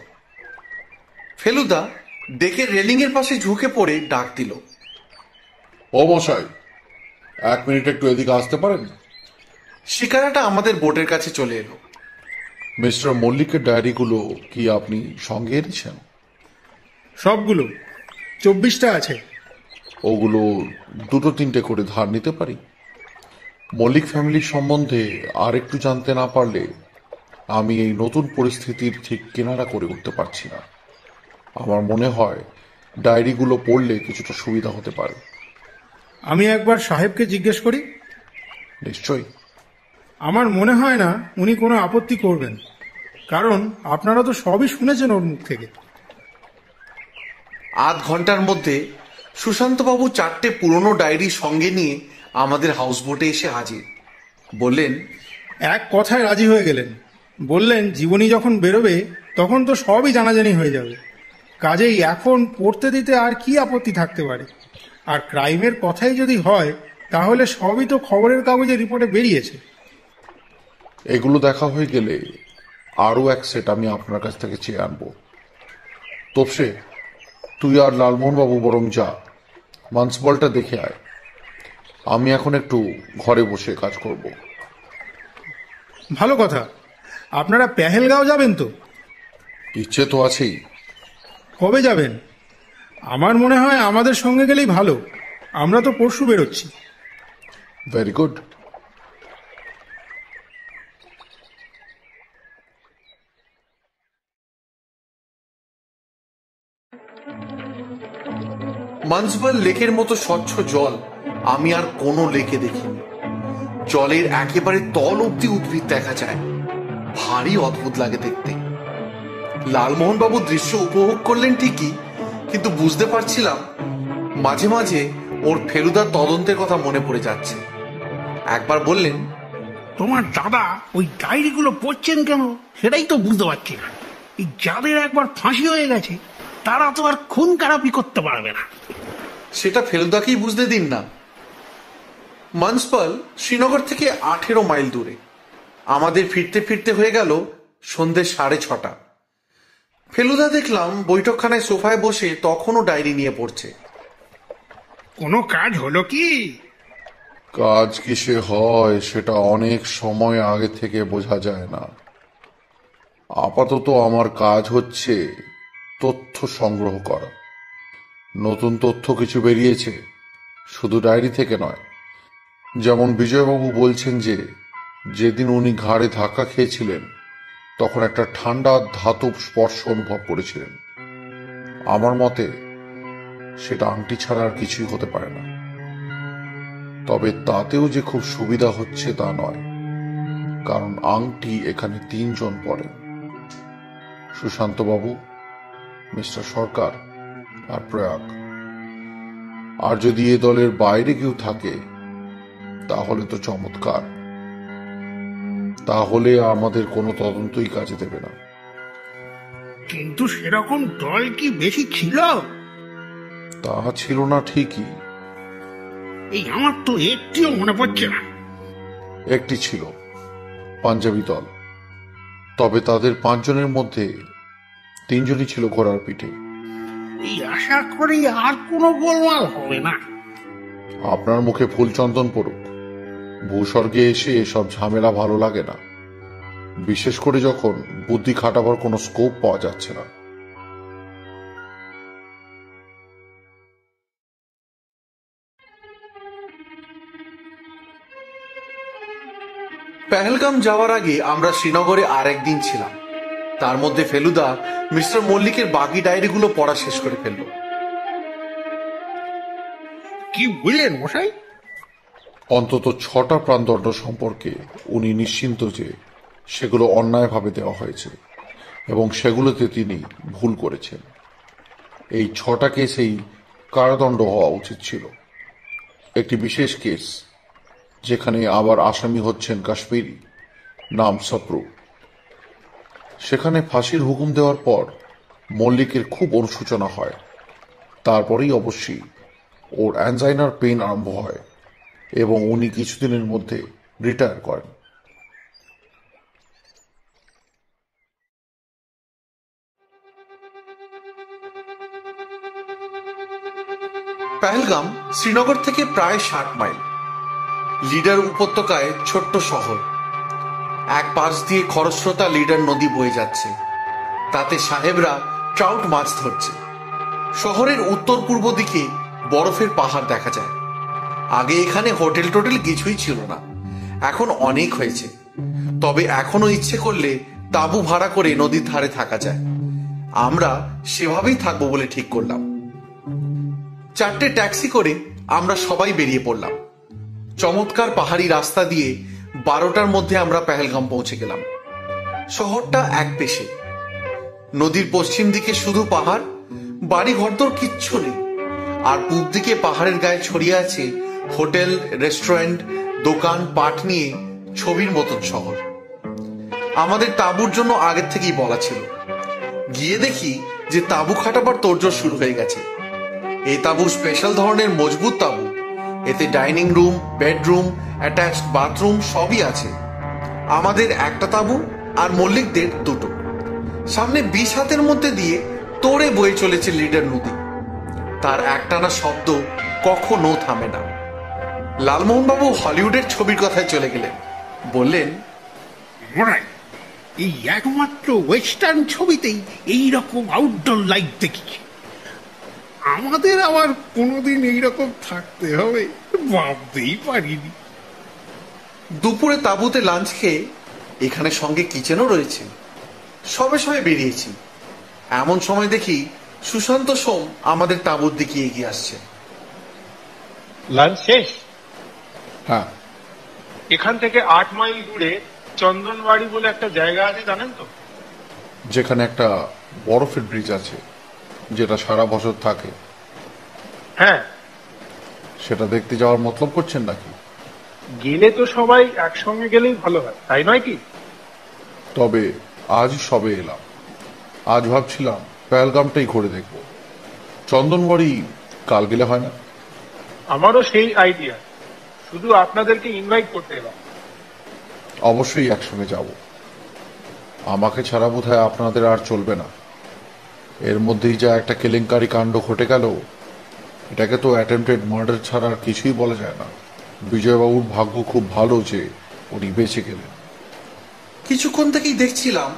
ফেলুদা ডেকে রেলিং এর পাশে ঝুঁকে পড়ে ডাক দিল, ও মশাই, 1 মিনিট একটু এদিকে আসতে পারেন? শিকারাটা আমাদের বোটের কাছে চলে এলো। মিস্টার মল্লিকের ডায়েরিগুলো কি আপনি সঙ্গে এনেছেন? সবগুলো 24টা আছে। ওগুলো 2-3টে করে ধার নিতে পারি? মল্লিক ফ্যামিলির সম্বন্ধে আর একটু জানতে না পারলে আমি এই নতুন পরিস্থিতির ঠিক কিনারা করে উঠতে পারছি না। আমার মনে হয় ডায়েরিগুলো পড়লে কিছুটা সুবিধা হতে পারে। আমি একবার সাহেবকে জিজ্ঞেস করি। নিশ্চয়ই। আমার মনে হয় না উনি কোনো আপত্তি করবেন, কারণ আপনারা তো সবই শুনেছেন ওর মুখ থেকে। আধ ঘন্টার মধ্যে সুশান্তবাবু 4টে পুরনো ডায়েরি সঙ্গে নিয়ে আমাদের হাউসবোটে এসে হাজির। বললেন, এক কথায় রাজি হয়ে গেলেন। বললেন জীবনী যখন বেরোবে তখন তো সবই জানাজানি হয়ে যাবে, কাজেই এখন পড়তে দিতে আর কি আপত্তি থাকতে পারে। আর ক্রাইমের কথাই যদি হয় তাহলে সবই তো খবরের কাগজে রিপোর্টে বেরিয়েছে। এগুলো দেখা হয়ে গেলে আরো এক সেট আমি আপনার কাছ থেকে চেয়ে আনবো। তোপসে, তুই আর লালমোহন বাবু বরং যা, মানসবলটা দেখে আয়। আমি এখন একটু ঘরে বসে কাজ করব। ভালো কথা। আপনারা পেহেলগাঁও যাবেন তো? ইচ্ছে তো আছেই। কবে যাবেন? আমার মনে হয় আমাদের সঙ্গে গেলেই ভালো। আমরা তো পরশু বেরোচ্ছি। Very good. মানসবল লেকের মতো স্বচ্ছ জল আমি আর কোনো লেকে দেখিনি। জলের একেবারে তল অব্দি উদ্ভিদ দেখা যায়। ভারী অদ্ভুত লাগে দেখতে। লালমোহন বাবু দৃশ্য উপভোগ করলেন ঠিকই, কিন্তু বুঝতে পারছিলাম মাঝে মাঝে ওর ফেলুদার তদন্তের কথা মনে পড়ে যাচ্ছে। একবার বললেন, তোমার দাদা ওই ডায়েরিগুলো পড়ছেন কেন সেটাই তো বুঝতে পারছি না। এই যাদের একবার ফাঁসি হয়ে গেছে তারা তো আর খুন খারাপি করতে পারবে না। সেটা ফেলুদাকেই বুঝতে দিন না। মানসবল শ্রীনগর থেকে 18 মাইল দূরে। আমাদের ফিরতে ফিরতে হয়ে গেল সন্ধ্যে 6:30। ফেলুদা দেখলাম বৈঠকখানায় সোফায় বসে তখনও ডায়েরি নিয়ে পড়ছে। কোনো কাজ হলো কি? কাজ কিসে হয় সেটা অনেক সময় আগে থেকে বোঝা যায় না। আপাতত আমার কাজ হচ্ছে তথ্য সংগ্রহ করা। নতুন তথ্য কিছু বেরিয়েছে, শুধু ডায়েরি থেকে নয়। যেমন বিজয়বাবু বলছেন যে যেদিন উনি ঘাড়ে ধাক্কা খেয়েছিলেন তখন একটা ঠান্ডা ধাতব স্পর্শ অনুভব করেছিলেন। আমার মতে সেটা আংটি ছাড়া আর কিছুই হতে পারে না। তবে তাতেও যে খুব সুবিধা হচ্ছে তা নয়, কারণ আংটি এখানে 3 জন পড়েন, সুশান্তবাবু, মিস্টার সরকার আর প্রয়াগ। আর যদি এ দলের বাইরে কেউ থাকে তাহলে তো চমৎকার। তাহলে আমাদের কোনো তদন্তই কাজে দেবে না। কিন্তু সেরকম দল কি বেশি ছিল? তা ছিল না ঠিকই। এই আমার তো একটিও মনে পড়ছে না। একটি ছিল, পাঞ্জাবি দল। তবে তাদের 5 জনের মধ্যে 3 জনই ছিল ঘোড়ার পিঠে। এই আশা করি আর কোনো গোলমাল হবে না। আপনার মুখে ফুল চন্দন পড়ুক। ভূস্বর্গে এসে এসব ঝামেলা ভালো লাগে না, বিশেষ করে যখন বুদ্ধি খাটাবার কোনো স্কোপ পাওয়া যাচ্ছে না। পেহেলগাম যাওয়ার আগে আমরা শ্রীনগরে আর একদিন ছিলাম। তার মধ্যে ফেলুদা মিস্টার মল্লিকের বাকি ডায়েরিগুলো পড়া শেষ করে ফেলল। কি বুঝলেন মশাই? অন্তত 6টা প্রাণদণ্ড সম্পর্কে উনি নিশ্চিন্ত যে সেগুলো অন্যায়ভাবে দেওয়া হয়েছে এবং সেগুলোতে তিনি ভুল করেছেন। এই 6টা কেসেই কারাদণ্ড হওয়া উচিত ছিল। একটি বিশেষ কেস যেখানে আবার আসামি হচ্ছেন কাশ্মীরি, নাম সপ্রু। সেখানে ফাঁসির হুকুম দেওয়ার পর মল্লিকের খুব অনুশোচনা হয়। তারপরেই অবশ্যই ওর অ্যানজাইনার পেইন আরম্ভ হয় এবং উনি কিছুদিনের মধ্যে রিটায়ার করেন। পেহেলগাম শ্রীনগর থেকে প্রায় 60 মাইল। লিডার উপত্যকায় ছোট্ট শহর। এক পাশ দিয়ে খরস্রোতা লিডার নদী বয়ে যাচ্ছে, তাতে সাহেবরা ট্রাউট মাছ ধরছে। শহরের উত্তর পূর্ব দিকে বরফের পাহাড় দেখা যায়। আগে এখানে হোটেল টোটেল কিছুই ছিল না, এখন অনেক হয়েছে। তবে এখনো ইচ্ছে করলে তাঁবু ভাড়া করে নদীর ধারে থাকা যায়। আমরা সেভাবেই থাকবো বলে ঠিক করলাম। 4টে ট্যাক্সি করে আমরা সবাই বেরিয়ে পড়লাম। চমৎকার পাহাড়ি রাস্তা দিয়ে 12টার মধ্যে আমরা পেহেলগাম পৌঁছে গেলাম। শহরটা এক পেশে। নদীর পশ্চিম দিকে শুধু পাহাড়, বাড়ি ঘরদোর কিচ্ছু নেই। আর পূব দিকে পাহাড়ের গায়ে ছড়িয়ে আছে হোটেল, রেস্টুরেন্ট, দোকান পাট নিয়ে ছবির মতন শহর। আমাদের তাঁবুর জন্য আগের থেকেই বলা ছিল। গিয়ে দেখি যে তাঁবু খাটাবার তোড়জোড় শুরু হয়ে গেছে। এই তাঁবু স্পেশাল ধরনের মজবুত তাঁবু। এতে dining room, bedroom, attached bathroom সবই আছে। আমাদের একটা তাঁবু আর মল্লিকদের 2টো। সামনে 20 হাতের মধ্যে দিয়ে তোড়ে বয়ে চলেছে লিডার নদী। তার একটানা শব্দ কখনো থামে না। লালমোহনবাবু হলিউডের ছবির কথায় চলে গেলেন, বললেন, মরাই এই একমাত্র ওয়েস্টার্ন ছবিতেই এইরকম আউটডোর লাইট দেখি। আমাদের আবার কোনোদিন এইরকম থাকতে হবে ভাবতেই পারিনি। দুপুরে তাঁবুতে লাঞ্চ খেয়ে এখানে সঙ্গে কিচেনও রয়েছে। সবে সবে বেরিয়েছি, এমন সময় দেখি সুশান্ত সোম আমাদের তাঁবুর দিকে এগিয়ে আসছে। লাঞ্চ শেষ? হ্যাঁ, এখান থেকে 8 মাইল দূরে চন্দনবাড়ি বলে একটা জায়গা আছে, জানেন তো? যেখানে একটা বরফের ব্রিজ আছে যেটা সারা বছর থাকে, হ্যাঁ, সেটা দেখতে যাওয়ার মতলব করছেন নাকি? গেলে তো সবাই একসঙ্গে গেলেই ভালো হয়, তাই নয় কি? তবে আজ সবে এলাম, আজ ভাবছিলাম পেহেলগামটাই ঘুরে দেখব। চন্দনবাড়ি কাল গেলে হয় না? আমারও সেই আইডিয়া, শুধু আপনাদেরকে ইনভাইট করতে এলাম। অবশ্যই একসঙ্গে যাব। আমাকে ছাড়া বোধহয় আপনাদের আর চলবে না। এর মধ্যেই যা একটা কেলেঙ্কারি কাণ্ড ঘটে গেল, এটাকে তো অ্যাটেম্পটেড মার্ডার ছাড়া আর কিছুই বলা যায় না। বিজয়বাবুর ভাগ্য খুব ভালো যে উনি বেঁচে গেলেন। কিছুক্ষণ থেকেই দেখছিলাম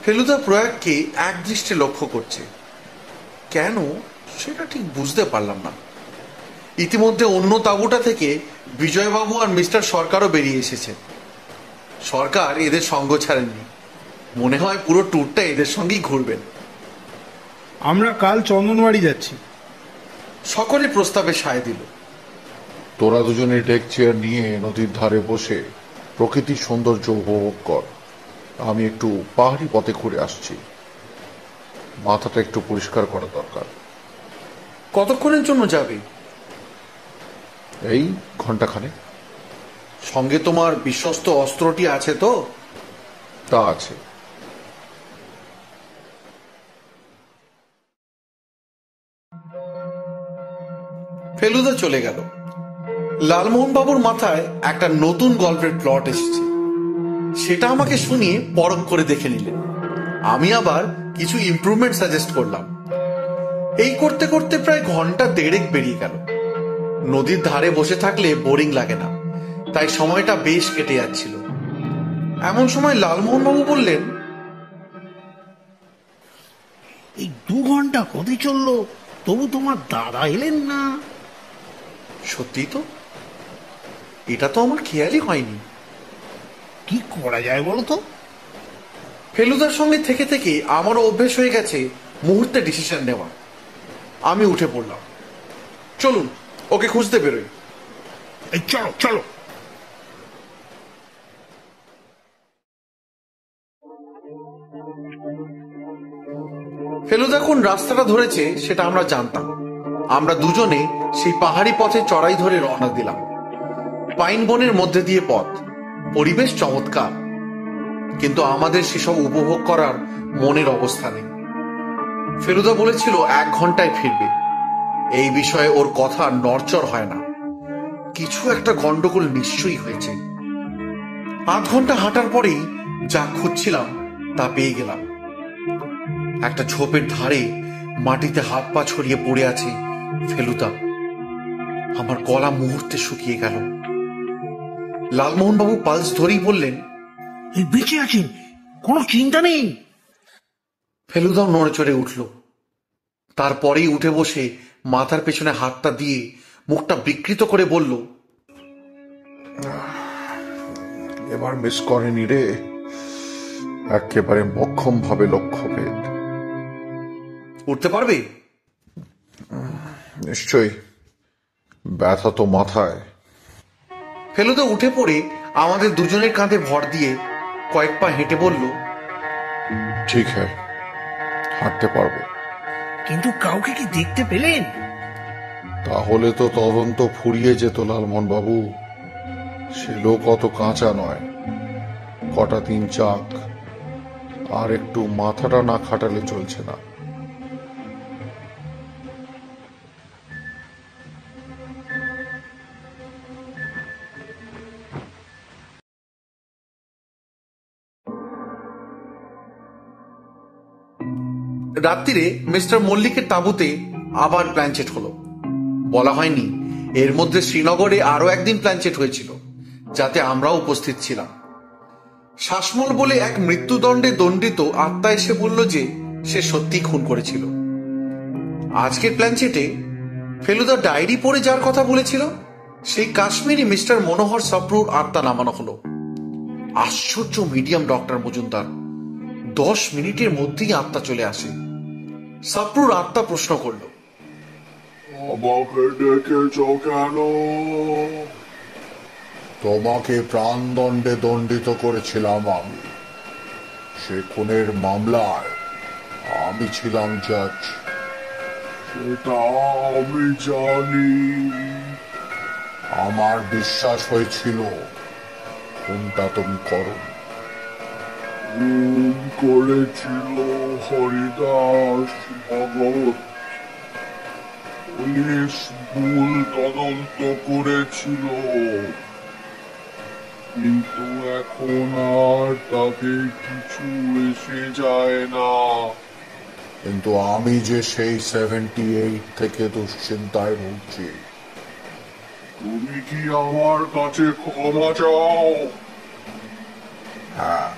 ফেলুদা প্রয়াগকে এক দৃষ্টে লক্ষ্য করছে। কেন সেটা ঠিক বুঝতে পারলাম না। ইতিমধ্যে অন্য তাঁবুটা থেকে বিজয়বাবু আর মিস্টার সরকারও বেরিয়ে এসেছে। সরকার এদের সঙ্গ ছাড়েননি, মনে হয় পুরো ট্যুরটা এদের সঙ্গেই ঘুরবেন। আমরা কাল চন্দনবাড়ি যাচ্ছি। সকলে প্রস্তাবে সায় দিল। তোরা দুজনে ডেক চেয়ার নিয়ে নদীর ধারে বসে প্রকৃতির সৌন্দর্য উপভোগ কর। আমি একটু পাহাড়ি পথে ঘুরে আসছি, মাথাটা একটু পরিষ্কার করা দরকার। কতক্ষণের জন্য যাবে? এই ঘন্টাখানে। সঙ্গে তোমার বিশ্বস্ত অস্ত্রটি আছে তো? তা আছে। ফেলুদা চলে গেল। লালমোহন বাবুর মাথায় একটা নতুন গল্পের প্লট এসেছে, সেটা আমাকে শুনিয়ে পরখ করে দেখে নিলেন। আমি আবার কিছু ইমপ্রুভমেন্ট সাজেস্ট করলাম। এই করতে করতে প্রায় ঘন্টা দেড়েক বেরিয়ে গেল। নদীর ধারে বসে থাকলে বোরিং লাগে না, তাই সময়টা বেশ কেটে যাচ্ছিল। এমন সময় লালমোহন বাবু বললেন, এই 2 ঘন্টা হতে চললো, তবু তোমার দাদা এলেন না। সত্যি তো, এটা তো আমার খেয়ালই হয়নি। কি করা যায় বলো তো? ফেলুদার সঙ্গে থেকে থেকে আমারও অভ্যেস হয়ে গেছে মুহূর্তে ডিসিশন নেওয়া। আমি উঠে পড়লাম। চলুন ওকে খুঁজতে বেরোই। এই চলো চলো। ফেলুদা কোন রাস্তাটা ধরেছে সেটা আমরা জানতাম। আমরা দুজনে সেই পাহাড়ি পথে চড়াই ধরে রওনা দিলাম। পাইন বনের মধ্যে দিয়ে পথ, পরিবেশ চমৎকার, কিন্তু আমাদের সেসব উপভোগ করার মনের অবস্থা নেই। ফেলুদা বলেছিল 1 ঘন্টায় ফিরবে। এই বিষয়ে ওর কথা নড়চড় হয় না। কিছু একটা গন্ডগোল নিশ্চয়ই হয়েছে। 8 ঘন্টা হাঁটার পরেই যা খুঁজছিলাম তা পেয়ে গেলাম। একটা ঝোপের ধারে মাটিতে হাত পা ছড়িয়ে পড়ে আছে ফেলুদা। আমার গলা মুহূর্তে শুকিয়ে গেল। লালমোহনবাবু পালস ধরেই বললেন, এই বেঁচে আছেন, কোনো চিন্তা নেই। ফেলুদাও নড়ে চড়ে উঠল। তারপরেই উঠে বসে মাথার পেছনে হাতটা দিয়ে মুখটা বিকৃত করে বলল, এবার মিস করেনি রে, একেবারে মক্ষম ভাবে লক্ষ্যভেদ। উঠতে পারবে? নিশ্চয়ই, ব্যথা তো মাথায়। ফেলুদা উঠে পড়ে আমাদের দুজনের কাঁধে ভর দিয়ে কয়েক পা হেঁটে বলল, ঠিক হ্যাঁ, হাঁটতে পারবো। কিন্তু কাউকে কি দেখতে পেলেন? তাহলে তো তদন্ত ফুরিয়ে যেত লালমোহন বাবু। সে লোক অত কাঁচা নয়, কটা 3 চাক, আর একটু মাথাটা না খাটালে চলছে না। রাত্রিরে মিস্টার মল্লিকের তাঁবুতে আবার প্ল্যানচেট হলো। বলা হয়নি এর মধ্যে শ্রীনগরে আরো একদিন প্ল্যানচেট হয়েছিল, যাতে আমরাও উপস্থিত ছিলাম। শ্বাসমূল বলে এক মৃত্যুদণ্ডে দণ্ডিত আত্মা এসে বলল যে সে সত্যি খুন করেছিল। আজকের প্ল্যানচেটে ফেলুদা ডায়েরি পড়ে যার কথা বলেছিল, সেই কাশ্মীরি মিস্টার মনোহর সাপ্রুর আত্মা নামানো হলো। আশ্চর্য মিডিয়াম ডক্টর মজুমদার, 10 মিনিটের মধ্যেই আত্মা চলে আসে। সাপ্রুর আত্মা প্রশ্ন করল, আমাকে ডেকেছ কেন? তোমাকে প্রাণদণ্ডে দণ্ডিত করেছিলাম আমি। সে খুনের মামলায় আমি ছিলাম জাজ। সেটা আমি জানি। আমার বিশ্বাস হয়েছিল খুনটা তুমি করো। খুন করেছিল হরিদাস ভগত। পুলিশ ভুল তদন্ত করেছিল, কিন্তু এখন আর তাতে কিছু এসে যায় না। কিন্তু আমি যে সেই 78 থেকে দুশ্চিন্তায় ভুগছি। তুমি কি আমার কাছে ক্ষমা চাও? হ্যাঁ,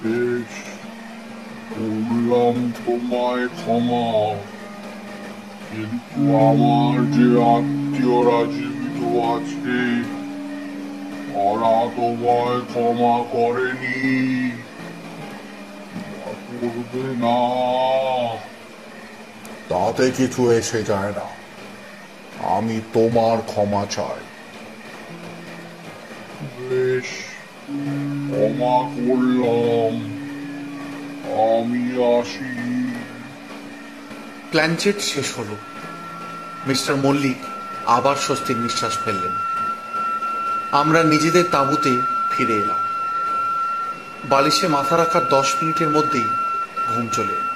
বেশ, বললাম তোমায় ক্ষমা। কিন্তু আমার যে আত্মীয়রা জীবিত আছে, ওরা তোমায় ক্ষমা করেনি, করবে না। তাতে কিছু এসে যায় না। আমি তোমার ক্ষমা চাই। বেশ, ক্ষমা করলাম। আমি আসি। প্ল্যানচেট শেষ হলো। মিস্টার মল্লিক আবার স্বস্তির নিঃশ্বাস ফেললেন। আমরা নিজেদের তাঁবুতে ফিরে এলাম। বালিশে মাথা রাখার 10 মিনিটের মধ্যেই ঘুম চলে এলো।